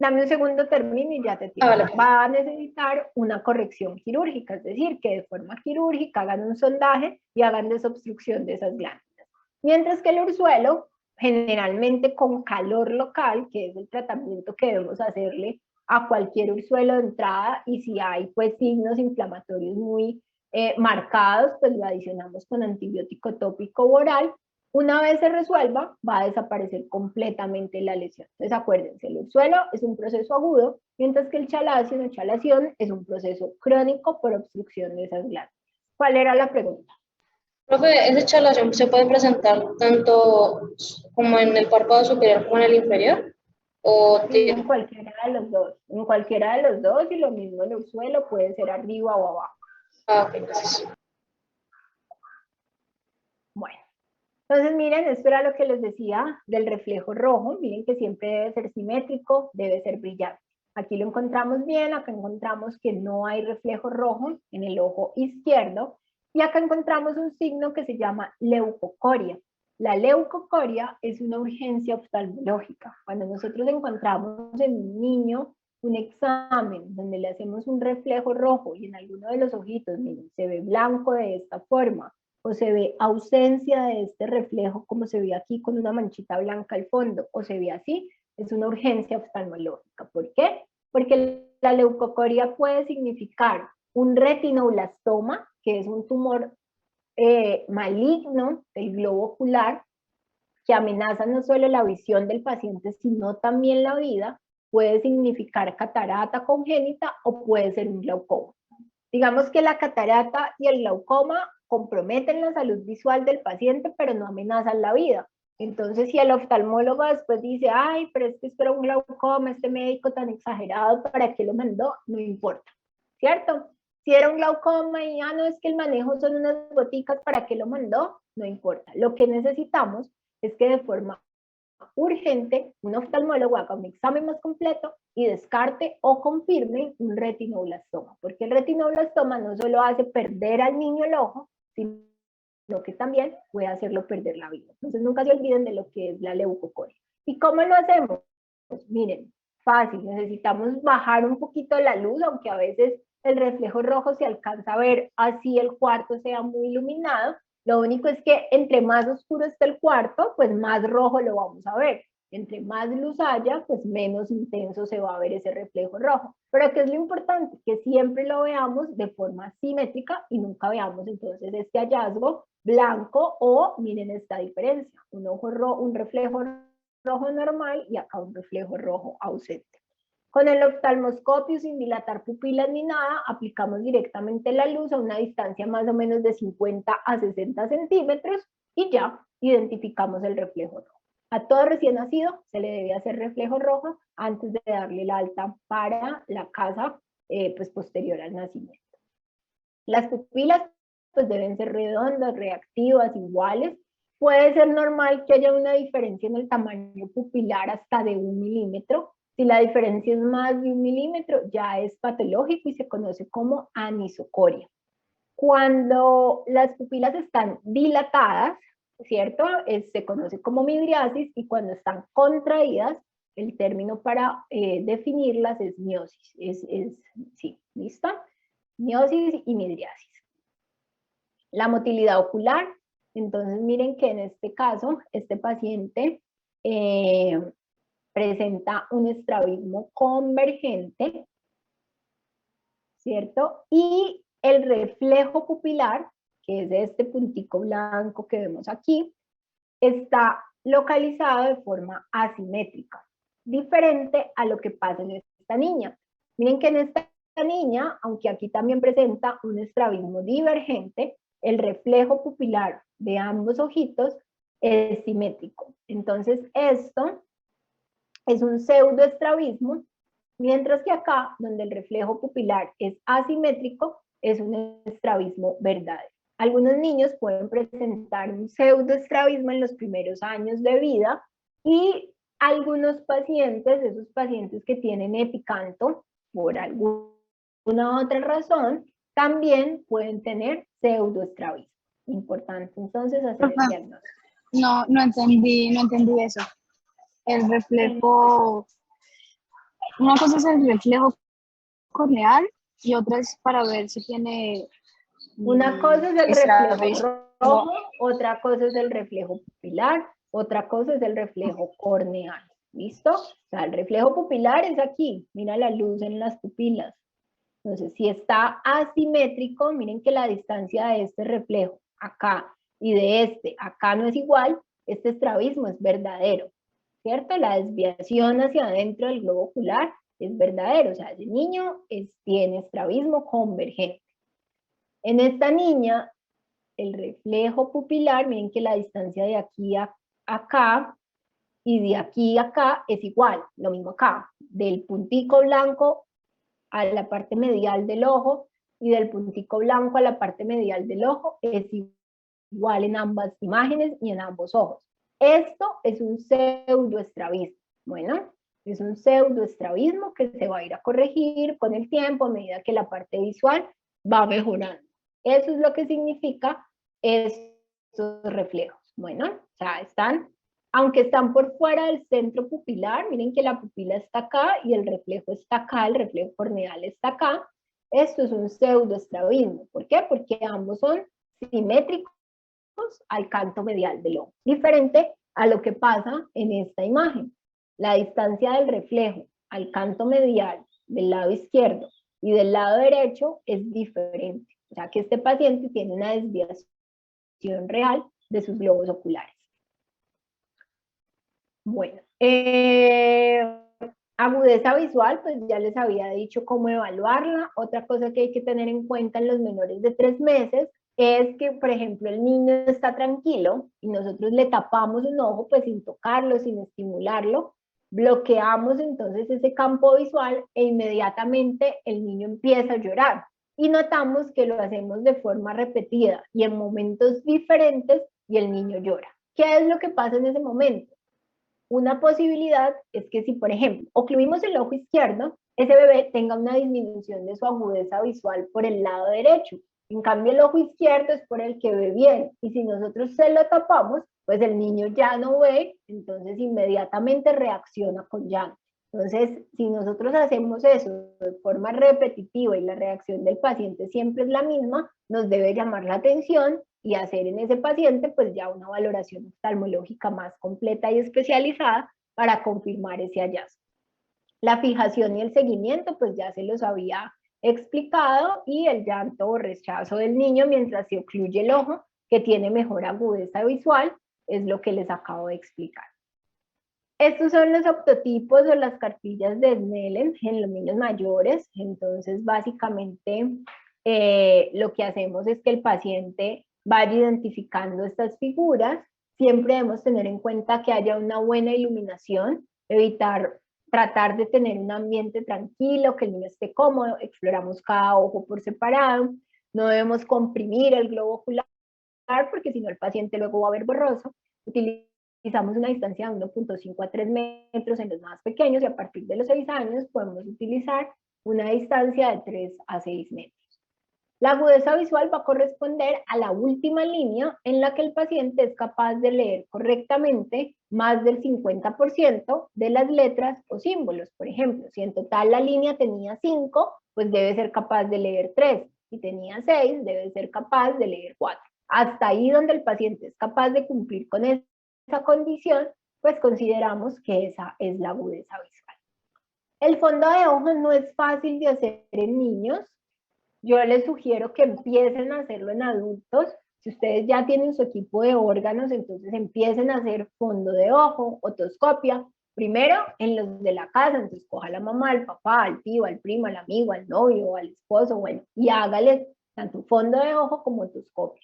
Dame un segundo, termino y ya te tiene. Vale. Va a necesitar una corrección quirúrgica, es decir, que de forma quirúrgica hagan un sondaje y hagan desobstrucción de esas glándulas. Mientras que el orzuelo, generalmente con calor local, que es el tratamiento que debemos hacerle a cualquier orzuelo de entrada, y si hay pues signos inflamatorios muy marcados, pues lo adicionamos con antibiótico tópico oral. Una vez se resuelva, va a desaparecer completamente la lesión. Entonces acuérdense, el orzuelo es un proceso agudo, mientras que el chalación o chalación es un proceso crónico por obstrucción de esas glándulas. ¿Cuál era la pregunta? Profe, ¿esa chalación se puede presentar tanto como en el párpado superior como en el inferior? ¿O Sí, en cualquiera de los dos. En cualquiera de los dos, y lo mismo el orzuelo puede ser arriba o abajo. ok, gracias. Bueno, entonces miren, esto era lo que les decía del reflejo rojo. Miren que siempre debe ser simétrico, debe ser brillante. Aquí lo encontramos bien, acá encontramos que no hay reflejo rojo en el ojo izquierdo, y acá encontramos un signo que se llama leucocoria. La leucocoria es una urgencia oftalmológica. Cuando nosotros encontramos en un niño un examen donde le hacemos un reflejo rojo y en alguno de los ojitos, miren, se ve blanco de esta forma, o se ve ausencia de este reflejo como se ve aquí con una manchita blanca al fondo, o se ve así, es una urgencia oftalmológica. ¿Por qué? Porque la leucocoria puede significar un retinoblastoma, que es un tumor maligno del globo ocular, que amenaza no solo la visión del paciente, sino también la vida. Puede significar catarata congénita o puede ser un glaucoma. Digamos que la catarata y el glaucoma comprometen la salud visual del paciente, pero no amenazan la vida. Entonces, si el oftalmólogo después dice, ay, pero es que esto era un glaucoma, este médico tan exagerado, ¿para qué lo mandó? No importa, ¿cierto? Si era un glaucoma y no, es que el manejo son unas goticas, ¿para qué lo mandó? No importa. Lo que necesitamos es que de forma urgente un oftalmólogo haga un examen más completo y descarte o confirme un retinoblastoma, porque el retinoblastoma no solo hace perder al niño el ojo, sino que también puede hacerlo perder la vida. Entonces nunca se olviden de lo que es la leucocoria. ¿Y cómo lo hacemos? Pues miren, fácil, necesitamos bajar un poquito la luz, aunque a veces el reflejo rojo se alcanza a ver así el cuarto sea muy iluminado. Lo único es que entre más oscuro esté el cuarto, pues más rojo lo vamos a ver. Entre más luz haya, pues menos intenso se va a ver ese reflejo rojo. Pero ¿qué es lo importante? Que siempre lo veamos de forma simétrica y nunca veamos entonces este hallazgo blanco o miren esta diferencia, un reflejo rojo normal y acá un reflejo rojo ausente. Con el oftalmoscopio, sin dilatar pupilas ni nada, aplicamos directamente la luz a una distancia más o menos de 50 a 60 centímetros y ya identificamos el reflejo rojo. A todo recién nacido se le debe hacer reflejo rojo antes de darle el alta para la casa pues posterior al nacimiento. Las pupilas pues deben ser redondas, reactivas, iguales. Puede ser normal que haya una diferencia en el tamaño pupilar hasta de 1 milímetro. Si la diferencia es más de 1 milímetro, ya es patológico y se conoce como anisocoria. Cuando las pupilas están dilatadas, ¿cierto? Se conoce como midriasis, y cuando están contraídas, el término para definirlas es miosis. Sí, ¿listo? Miosis y midriasis. La motilidad ocular, entonces miren que en este caso, este paciente presenta un estrabismo convergente, ¿cierto? Y el reflejo pupilar, que es este puntico blanco que vemos aquí, está localizado de forma asimétrica, diferente a lo que pasa en esta niña. Miren que en esta niña, aunque aquí también presenta un estrabismo divergente, el reflejo pupilar de ambos ojitos es simétrico. Entonces esto es un pseudoestrabismo, mientras que acá, donde el reflejo pupilar es asimétrico, es un estrabismo verdadero. Algunos niños pueden presentar un pseudoestrabismo en los primeros años de vida y algunos pacientes, esos pacientes que tienen epicanto, por alguna otra razón, también pueden tener pseudoestrabismo. Importante entonces hacer el Profe, diagnóstico. no entendí eso. El reflejo, una cosa es el reflejo corneal y otra es para ver si tiene Una cosa es el reflejo estrabismo. rojo, otra cosa es el reflejo pupilar, otra cosa es el reflejo corneal. ¿Listo? O sea, el reflejo pupilar es aquí, mira la luz en las pupilas. Entonces, si está asimétrico, miren que la distancia de este reflejo acá y de este acá no es igual, este estrabismo es verdadero, ¿cierto? La desviación hacia adentro del globo ocular es verdadero, o sea, ese niño tiene estrabismo convergente. En esta niña, el reflejo pupilar, miren que la distancia de aquí a acá y de aquí a acá es igual, lo mismo acá, del puntico blanco a la parte medial del ojo y del puntico blanco a la parte medial del ojo es igual en ambas imágenes y en ambos ojos. Esto es un pseudoestrabismo. Bueno, es un pseudoestrabismo que se va a ir a corregir con el tiempo a medida que la parte visual va mejorando. Eso es lo que significa estos reflejos. Bueno, o sea, aunque están por fuera del centro pupilar, miren que la pupila está acá y el reflejo está acá, el reflejo corneal está acá. Esto es un pseudoestrabismo. ¿Por qué? Porque ambos son simétricos al canto medial del ojo. Diferente a lo que pasa en esta imagen. La distancia del reflejo al canto medial del lado izquierdo y del lado derecho es diferente. O sea que este paciente tiene una desviación real de sus globos oculares. Bueno, agudeza visual, pues ya les había dicho cómo evaluarla. Otra cosa que hay que tener en cuenta en los menores de 3 meses es que, por ejemplo, el niño está tranquilo y nosotros le tapamos un ojo, pues sin tocarlo, sin estimularlo, bloqueamos entonces ese campo visual e inmediatamente el niño empieza a llorar. Y notamos que lo hacemos de forma repetida y en momentos diferentes y el niño llora. ¿Qué es lo que pasa en ese momento? Una posibilidad es que si, por ejemplo, ocluimos el ojo izquierdo, ese bebé tenga una disminución de su agudeza visual por el lado derecho. En cambio, el ojo izquierdo es por el que ve bien. Y si nosotros se lo tapamos, pues el niño ya no ve, entonces inmediatamente reacciona con llanto. Entonces, si nosotros hacemos eso de forma repetitiva y la reacción del paciente siempre es la misma, nos debe llamar la atención y hacer en ese paciente pues ya una valoración oftalmológica más completa y especializada para confirmar ese hallazgo. La fijación y el seguimiento pues ya se los había explicado y el llanto o rechazo del niño mientras se ocluye el ojo que tiene mejor agudeza visual es lo que les acabo de explicar. Estos son los optotipos o las cartillas de Snellen en los niños mayores. Entonces, básicamente, lo que hacemos es que el paciente vaya identificando estas figuras. Siempre debemos tener en cuenta que haya una buena iluminación, tratar de tener un ambiente tranquilo, que el niño esté cómodo, exploramos cada ojo por separado, no debemos comprimir el globo ocular porque si no el paciente luego va a ver borroso. Utilizamos una distancia de 1.5 a 3 metros en los más pequeños y a partir de los 6 años podemos utilizar una distancia de 3 a 6 metros. La agudeza visual va a corresponder a la última línea en la que el paciente es capaz de leer correctamente más del 50% de las letras o símbolos. Por ejemplo, si en total la línea tenía 5, pues debe ser capaz de leer 3. Si tenía 6, debe ser capaz de leer 4. Hasta ahí donde el paciente es capaz de cumplir con esa condición, pues consideramos que esa es la agudeza visual. El fondo de ojos no es fácil de hacer en niños. Yo les sugiero que empiecen a hacerlo en adultos. Si ustedes ya tienen su equipo de órganos, entonces empiecen a hacer fondo de ojo, otoscopia, primero en los de la casa, entonces coja a la mamá, al papá, al tío, al primo, al amigo, al novio, al esposo, bueno, y hágales tanto fondo de ojo como otoscopio.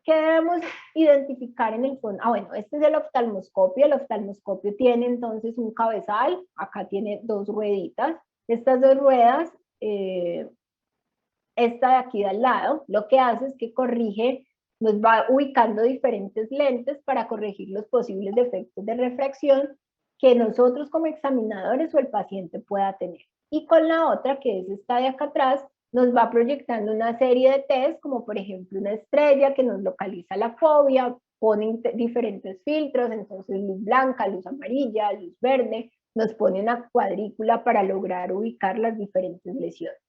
¿Qué debemos identificar en el fondo? Bueno, este es el oftalmoscopio. El oftalmoscopio tiene entonces un cabezal, acá tiene 2 rueditas. Estas 2 ruedas, esta de aquí de al lado, lo que hace es que corrige, nos va ubicando diferentes lentes para corregir los posibles defectos de refracción que nosotros como examinadores o el paciente pueda tener. Y con la otra, que es esta de acá atrás, nos va proyectando una serie de test, como por ejemplo una estrella que nos localiza la fobia, pone diferentes filtros, entonces luz blanca, luz amarilla, luz verde, nos pone una cuadrícula para lograr ubicar las diferentes lesiones.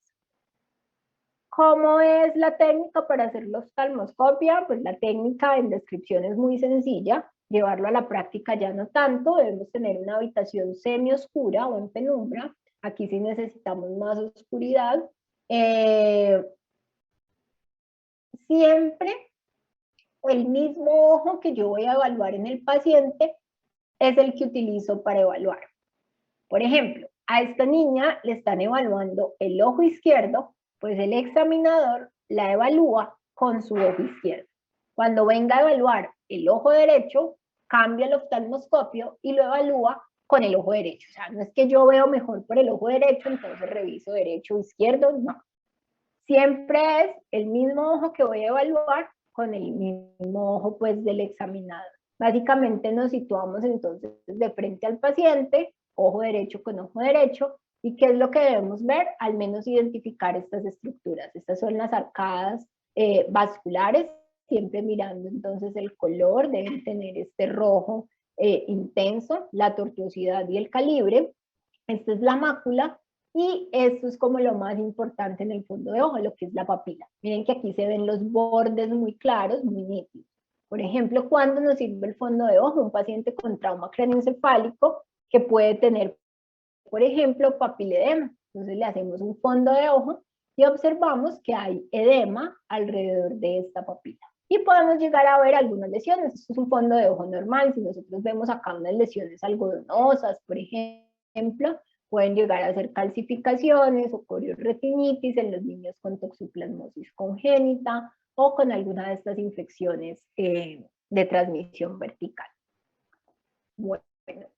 ¿Cómo es la técnica para hacer la oftalmoscopia? Pues la técnica en descripción es muy sencilla, llevarlo a la práctica ya no tanto, debemos tener una habitación semioscura o en penumbra, aquí sí necesitamos más oscuridad. Siempre el mismo ojo que yo voy a evaluar en el paciente es el que utilizo para evaluar. Por ejemplo, a esta niña le están evaluando el ojo izquierdo, pues el examinador la evalúa con su ojo izquierdo. Cuando venga a evaluar el ojo derecho, cambia el oftalmoscopio y lo evalúa con el ojo derecho. O sea, no es que yo veo mejor por el ojo derecho, entonces reviso derecho o izquierdo, no. Siempre es el mismo ojo que voy a evaluar con el mismo ojo pues del examinador. Básicamente nos situamos entonces de frente al paciente, ojo derecho con ojo derecho, y ¿qué es lo que debemos ver? Al menos identificar estas estructuras. Estas son las arcadas vasculares, siempre mirando entonces el color, deben tener este rojo intenso, la tortuosidad y el calibre. Esta es la mácula, y esto es como lo más importante en el fondo de ojo, lo que es la papila. Miren que aquí se ven los bordes muy claros, muy nítidos. Por ejemplo, ¿cuándo nos sirve el fondo de ojo? Un paciente con trauma craneoencefálico que puede tener, por ejemplo, papiledema. Entonces le hacemos un fondo de ojo y observamos que hay edema alrededor de esta papila. Y podemos llegar a ver algunas lesiones. Esto es un fondo de ojo normal. Si nosotros vemos acá unas lesiones algodonosas, por ejemplo, pueden llegar a ser calcificaciones o coriorretinitis en los niños con toxoplasmosis congénita o con alguna de estas infecciones de transmisión vertical. Bueno,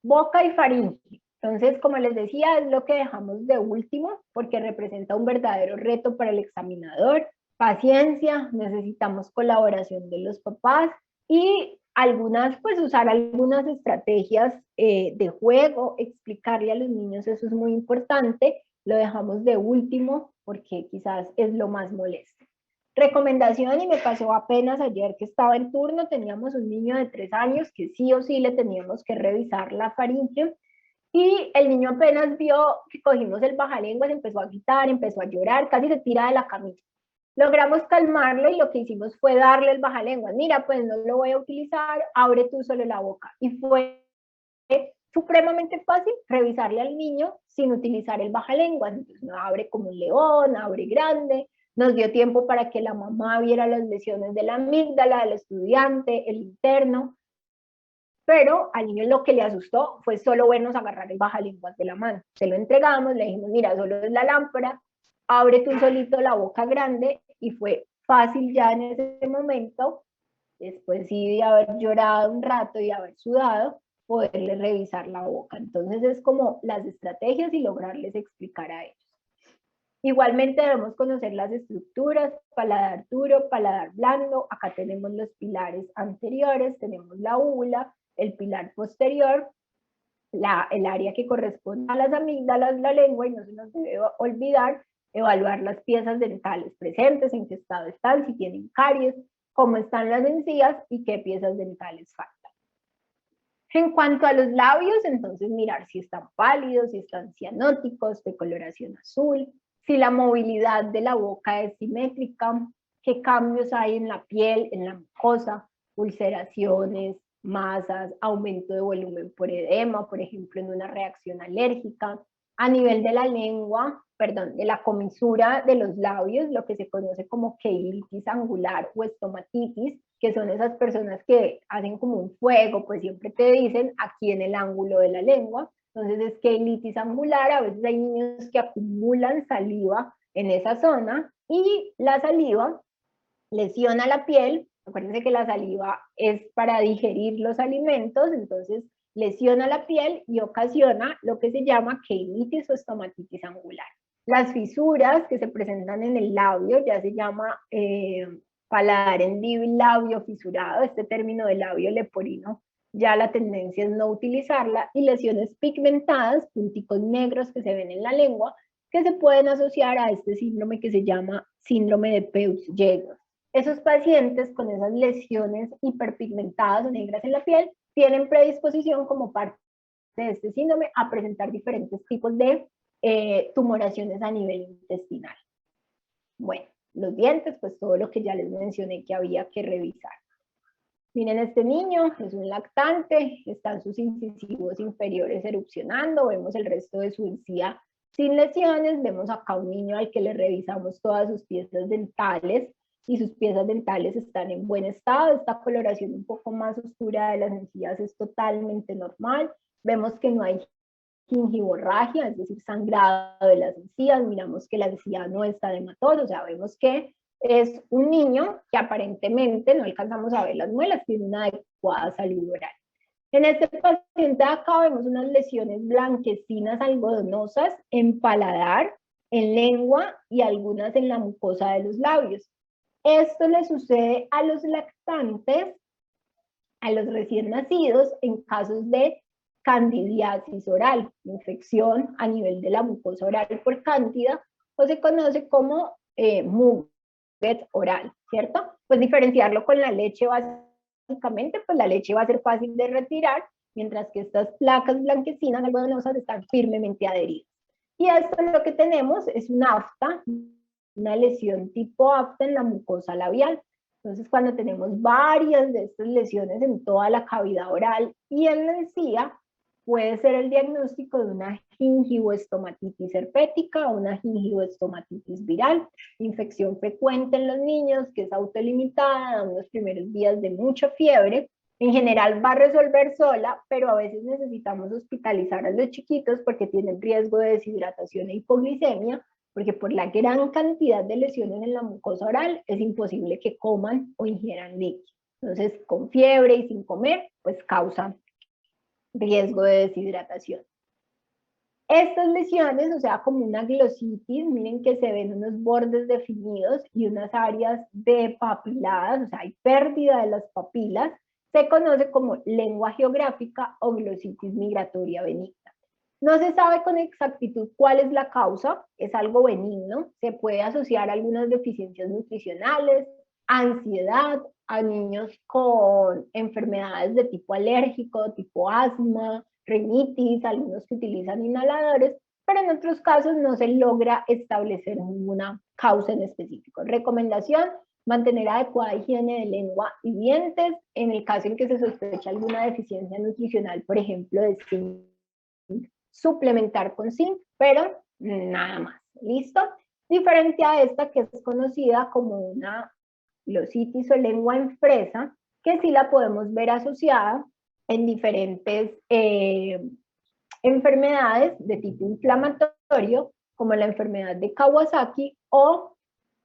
boca y faringe. Entonces, como les decía, es lo que dejamos de último porque representa un verdadero reto para el examinador. Paciencia, necesitamos colaboración de los papás y pues usar algunas estrategias de juego, explicarle a los niños, eso es muy importante, lo dejamos de último porque quizás es lo más molesto. Recomendación, y me pasó apenas ayer que estaba en turno, teníamos un niño de 3 años que sí o sí le teníamos que revisar la faringe, y el niño apenas vio que cogimos el bajalenguas, empezó a gritar, empezó a llorar, casi se tira de la camilla. Logramos calmarlo y lo que hicimos fue darle el bajalenguas. Mira, pues no lo voy a utilizar, abre tú solo la boca. Y fue supremamente fácil revisarle al niño sin utilizar el bajalenguas. Entonces no abre como un león, abre grande. Nos dio tiempo para que la mamá viera las lesiones de la amígdala, del estudiante, el interno. Pero al niño lo que le asustó fue solo vernos agarrar el bajalenguas de la mano. Se lo entregamos, le dijimos, mira, solo es la lámpara, abre tú solito la boca grande, y fue fácil ya en ese momento, después sí de haber llorado un rato y haber sudado, poderle revisar la boca. Entonces es como las estrategias y lograrles explicar a ellos. Igualmente debemos conocer las estructuras, paladar duro, paladar blando. Acá tenemos los pilares anteriores, tenemos la úvula, el pilar posterior, el área que corresponde a las amígdalas, la lengua, y no se nos debe olvidar evaluar las piezas dentales presentes, en qué estado están, si tienen caries, cómo están las encías y qué piezas dentales faltan. En cuanto a los labios, entonces mirar si están pálidos, si están cianóticos, de coloración azul, si la movilidad de la boca es simétrica, qué cambios hay en la piel, en la mucosa, ulceraciones, masas, aumento de volumen por edema, por ejemplo, en una reacción alérgica. A nivel de la lengua, de la comisura de los labios, lo que se conoce como queilitis angular o estomatitis, que son esas personas que hacen como un fuego, pues siempre te dicen aquí en el ángulo de la lengua. Entonces es queilitis angular, a veces hay niños que acumulan saliva en esa zona, Y la saliva lesiona la piel. Acuérdense que la saliva es para digerir los alimentos, entonces lesiona la piel y ocasiona lo que se llama queinitis o estomatitis angular. Las fisuras que se presentan en el labio ya se llama paladar hendido y labio fisurado. Este término de labio leporino ya la tendencia es no utilizarla, y lesiones pigmentadas, punticos negros que se ven en la lengua, que se pueden asociar a este síndrome que se llama síndrome de Peutz-Jeghers. Esos pacientes con esas lesiones hiperpigmentadas o negras en la piel tienen predisposición como parte de este síndrome a presentar diferentes tipos de tumoraciones a nivel intestinal. Bueno, los dientes, pues todo lo que ya les mencioné que había que revisar. Miren, este niño es un lactante, están sus incisivos inferiores erupcionando, vemos el resto de su encía sin lesiones, vemos acá un niño al que le revisamos todas sus piezas dentales, y sus piezas dentales están en buen estado. Esta coloración un poco más oscura de las encías es totalmente normal. Vemos que no hay gingivorragia, es decir, sangrado de las encías. Miramos que la encía no está hematosa, o sea, vemos que es un niño que aparentemente, no alcanzamos a ver las muelas, tiene una adecuada salud oral. En este paciente acá vemos unas lesiones blanquecinas algodonosas en paladar, en lengua y algunas en la mucosa de los labios. Esto le sucede a los lactantes, a los recién nacidos, en casos de candidiasis oral, infección a nivel de la mucosa oral por cándida, o se conoce como muget oral, ¿cierto? Pues diferenciarlo con la leche básicamente, pues la leche va a ser fácil de retirar, mientras que estas placas blanquecinas algodonosas están firmemente adheridas. Y esto lo que tenemos es un afta, una lesión tipo afta en la mucosa labial. Entonces, cuando tenemos varias de estas lesiones en toda la cavidad oral y en la encía, puede ser el diagnóstico de una gingivoestomatitis herpética o una gingivoestomatitis viral, infección frecuente en los niños que es autolimitada, en los primeros días de mucha fiebre. En general va a resolver sola, pero a veces necesitamos hospitalizar a los chiquitos porque tienen riesgo de deshidratación e hipoglicemia, porque por la gran cantidad de lesiones en la mucosa oral es imposible que coman o ingieran líquido. Entonces, con fiebre y sin comer, pues causa riesgo de deshidratación. Estas lesiones, o sea, como una glositis, miren que se ven unos bordes definidos y unas áreas depapiladas, o sea, hay pérdida de las papilas, se conoce como lengua geográfica o glositis migratoria benigna. No se sabe con exactitud cuál es la causa, es algo benigno, se puede asociar a algunas deficiencias nutricionales, ansiedad, a niños con enfermedades de tipo alérgico, tipo asma, rinitis, algunos que utilizan inhaladores, pero en otros casos no se logra establecer ninguna causa en específico. Recomendación: mantener adecuada higiene de lengua y dientes. En el caso en que se sospecha alguna deficiencia nutricional, por ejemplo, de zinc, suplementar con zinc, pero nada más. ¿Listo? Diferente a esta que es conocida como una glositis o lengua en fresa, que sí la podemos ver asociada en diferentes enfermedades de tipo inflamatorio, como la enfermedad de Kawasaki o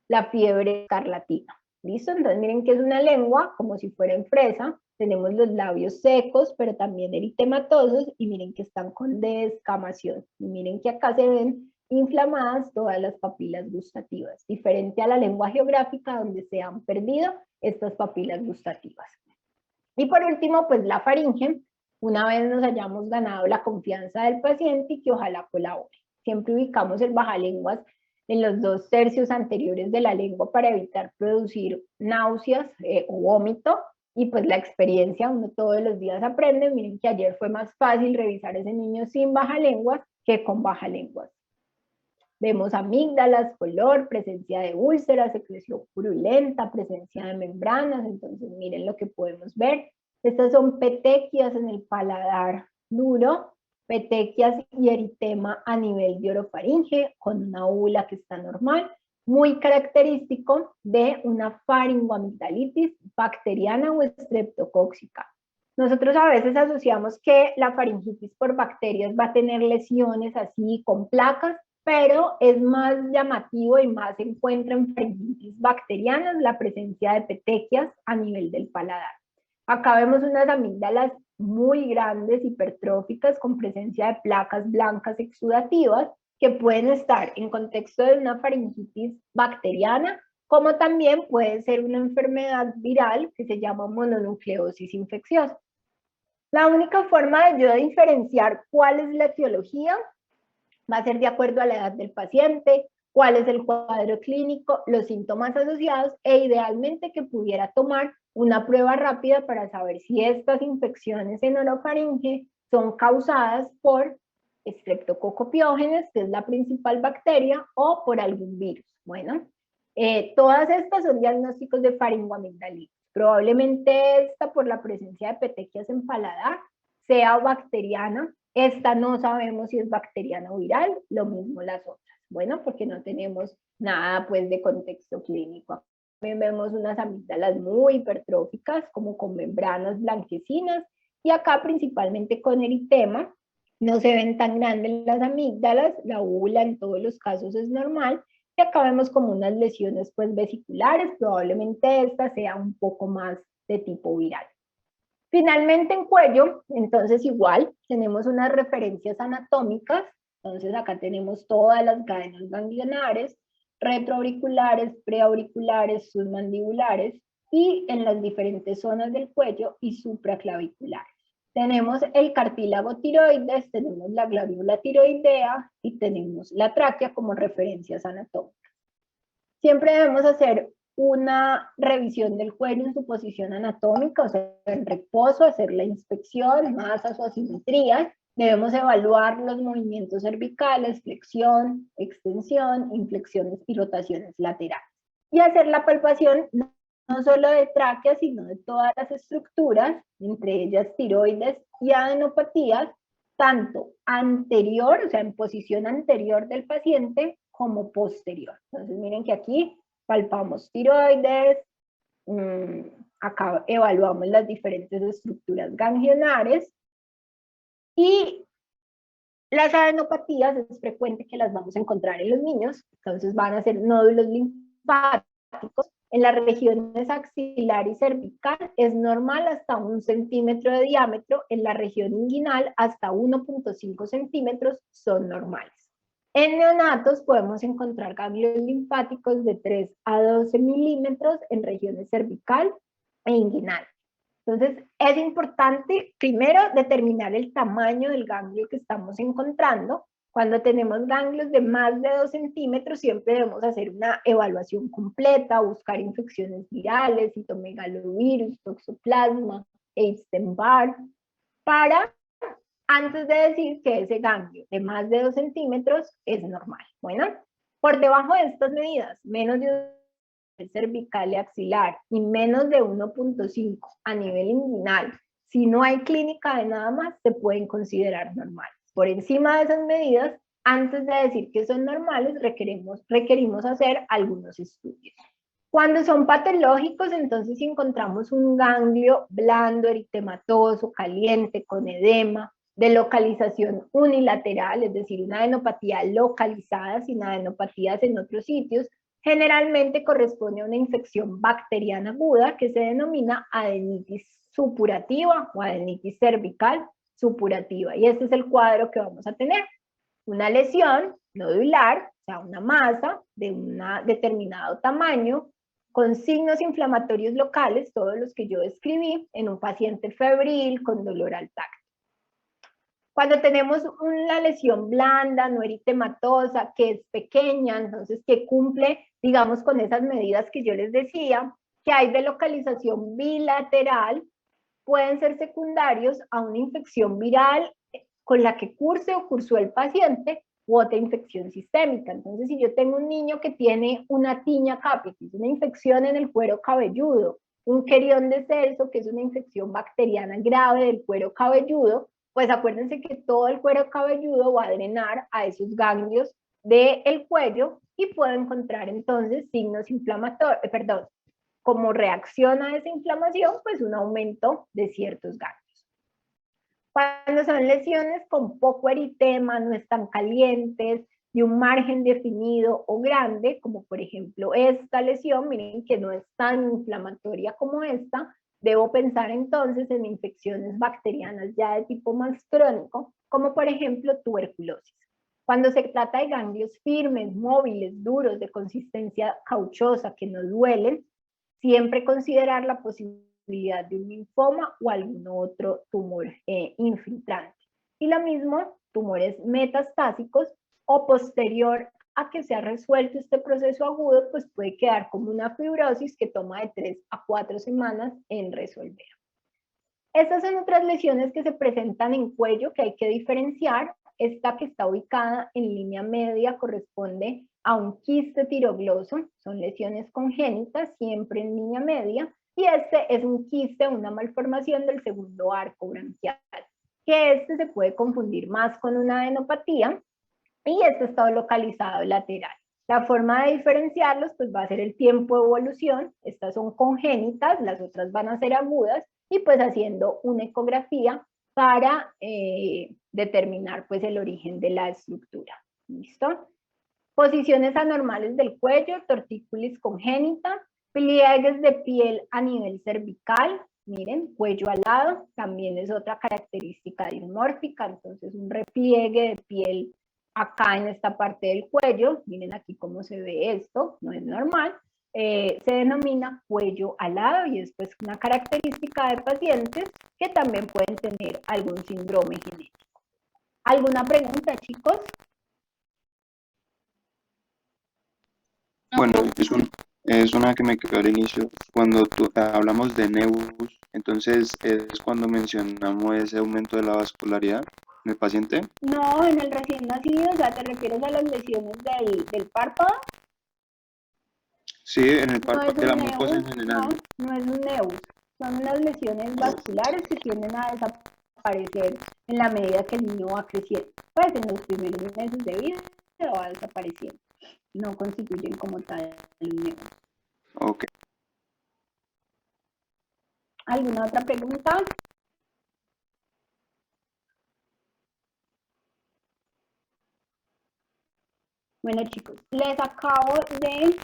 la fiebre escarlatina. ¿Listo? Entonces miren que es una lengua como si fuera en fresa, tenemos los labios secos, pero también eritematosos, y miren que están con descamación. Y miren que acá se ven inflamadas todas las papilas gustativas, diferente a la lengua geográfica donde se han perdido estas papilas gustativas. Y por último, pues la faringe, una vez nos hayamos ganado la confianza del paciente y que ojalá colabore. Siempre ubicamos el bajalenguas en los 2 tercios anteriores de la lengua para evitar producir náuseas o vómito, y pues la experiencia, uno todos los días aprende. Miren que ayer fue más fácil revisar a ese niño sin bajalenguas que con bajalenguas. Vemos amígdalas, color, presencia de úlceras, secreción purulenta, presencia de membranas. Entonces miren lo que podemos ver. Estas son petequias en el paladar duro, petequias y eritema a nivel de orofaringe, con una úvula que está normal, muy característico de una faringoamigdalitis bacteriana o estreptocóxica. Nosotros a veces asociamos que la faringitis por bacterias va a tener lesiones así con placas, pero es más llamativo y más se encuentra en faringitis bacterianas la presencia de petequias a nivel del paladar. Acá vemos unas amígdalas muy grandes, hipertróficas, con presencia de placas blancas exudativas, que pueden estar en contexto de una faringitis bacteriana, como también puede ser una enfermedad viral que se llama mononucleosis infecciosa. La única forma de yo diferenciar cuál es la etiología va a ser de acuerdo a la edad del paciente, cuál es el cuadro clínico, los síntomas asociados e idealmente que pudiera tomar una prueba rápida para saber si estas infecciones en orofaringe son causadas por Streptococcus, que es la principal bacteria, o por algún virus. Bueno, todas estas son diagnósticos de faringoamigdalitis. Probablemente esta, por la presencia de petequias en paladar, sea bacteriana. Esta no sabemos si es bacteriana o viral, lo mismo las otras. Bueno, porque no tenemos nada pues de contexto clínico. También vemos unas amígdalas muy hipertróficas, como con membranas blanquecinas, y acá principalmente con eritema. No se ven tan grandes las amígdalas, la úvula en todos los casos es normal, y acá vemos como unas lesiones pues vesiculares, probablemente esta sea un poco más de tipo viral. Finalmente en cuello, entonces igual, tenemos unas referencias anatómicas, entonces acá tenemos todas las cadenas ganglionares, retroauriculares, preauriculares, submandibulares, y en las diferentes zonas del cuello y supraclaviculares. Tenemos el cartílago tiroides, tenemos la glándula tiroidea y tenemos la tráquea como referencias anatómicas. Siempre debemos hacer una revisión del cuello en su posición anatómica, o sea, en reposo, hacer la inspección, masas o asimetrías. Debemos evaluar los movimientos cervicales, flexión, extensión, inflexiones y rotaciones laterales. Y hacer la palpación no solo de tráquea, sino de todas las estructuras, entre ellas tiroides y adenopatías, tanto anterior, o sea, en posición anterior del paciente, como posterior. Entonces miren que aquí palpamos tiroides, acá evaluamos las diferentes estructuras ganglionares, y las adenopatías es frecuente que las vamos a encontrar en los niños, entonces van a ser nódulos linfáticos. En las regiones axilar y cervical es normal hasta 1 centímetro de diámetro, en la región inguinal hasta 1.5 centímetros son normales. En neonatos podemos encontrar ganglios linfáticos de 3 a 12 milímetros en regiones cervical e inguinal. Entonces, es importante primero determinar el tamaño del ganglio que estamos encontrando. Cuando tenemos ganglios de más de 2 centímetros, siempre debemos hacer una evaluación completa, buscar infecciones virales, citomegalovirus, toxoplasma, Epstein-Barr, para antes de decir que ese ganglio de más de 2 centímetros es normal. Bueno, por debajo de estas medidas, menos de cervical y axilar y menos de 1.5 a nivel inguinal, si no hay clínica de nada más, se pueden considerar normales. Por encima de esas medidas, antes de decir que son normales, requerimos hacer algunos estudios. Cuando son patológicos, entonces si encontramos un ganglio blando, eritematoso, caliente, con edema, de localización unilateral, es decir, una adenopatía localizada sin adenopatías en otros sitios, generalmente corresponde a una infección bacteriana aguda que se denomina adenitis supurativa o adenitis cervical supurativa. Y este es el cuadro que vamos a tener. Una lesión nodular, o sea, una masa de un determinado tamaño, con signos inflamatorios locales, todos los que yo describí, en un paciente febril con dolor al tacto. Cuando tenemos una lesión blanda, no eritematosa, que es pequeña, entonces que cumple, digamos, con esas medidas que yo les decía, que hay de localización bilateral, pueden ser secundarios a una infección viral con la que curse o cursó el paciente, u otra infección sistémica. Entonces, si yo tengo un niño que tiene una tiña capitis, una infección en el cuero cabelludo, un querión de Celso, que es una infección bacteriana grave del cuero cabelludo, pues acuérdense que todo el cuero cabelludo va a drenar a esos ganglios del cuello y puedo encontrar entonces signos inflamatorios, como reacción a esa inflamación, pues un aumento de ciertos ganglios. Cuando son lesiones con poco eritema, no están calientes, de un margen definido o grande, como por ejemplo esta lesión, miren que no es tan inflamatoria como esta, debo pensar entonces en infecciones bacterianas ya de tipo más crónico, como por ejemplo tuberculosis. Cuando se trata de ganglios firmes, móviles, duros, de consistencia cauchosa, que no duelen, siempre considerar la posibilidad de un linfoma o algún otro tumor infiltrante. Y lo mismo, tumores metastásicos o posterior a que se ha resuelto este proceso agudo, pues puede quedar como una fibrosis que toma de 3 a 4 semanas en resolver. Estas son otras lesiones que se presentan en cuello que hay que diferenciar. Esta que está ubicada en línea media corresponde a un quiste tirogloso, son lesiones congénitas, siempre en línea media, y este es un quiste, una malformación del segundo arco branquial, que este se puede confundir más con una adenopatía, y este está localizado lateral. La forma de diferenciarlos pues va a ser el tiempo de evolución, estas son congénitas, las otras van a ser agudas, y pues haciendo una ecografía para determinar pues el origen de la estructura. ¿Listo? Posiciones anormales del cuello, tortícolis congénita, pliegues de piel a nivel cervical, miren, cuello alado, también es otra característica dismórfica, entonces un repliegue de piel acá en esta parte del cuello, miren aquí cómo se ve esto, no es normal, se denomina cuello alado y es pues una característica de pacientes que también pueden tener algún síndrome genético. ¿Alguna pregunta, chicos? Bueno, es una que me quedó al inicio. Cuando hablamos de nevus, entonces es cuando mencionamos ese aumento de la vascularidad en el paciente. No, en el recién nacido, o sea, ¿te refieres a las lesiones del párpado? Sí, en el No párpado es de la un mucosa en nevus, general. no es un nevus. Son unas lesiones vasculares que tienden a desaparecer en la medida que el niño va creciendo. Pues en los primeros meses de vida va desapareciendo. No constituyen como tal un nevus. Ok. ¿Alguna otra pregunta? Bueno, chicos, les acabo de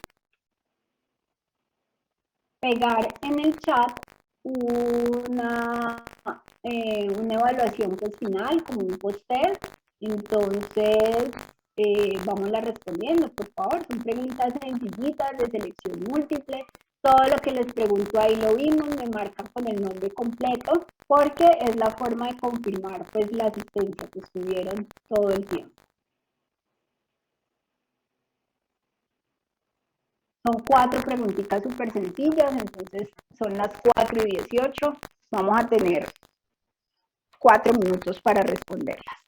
pegar en el chat una evaluación pues final, como un post-test. Entonces, vamos respondiendo, por favor. Son preguntas sencillitas de selección múltiple. Todo lo que les pregunto ahí lo vimos, me marcan con el nombre completo, porque es la forma de confirmar pues la asistencia que estuvieron todo el tiempo. Son 4 preguntitas súper sencillas, entonces son las 4:18. Vamos a tener 4 minutos para responderlas.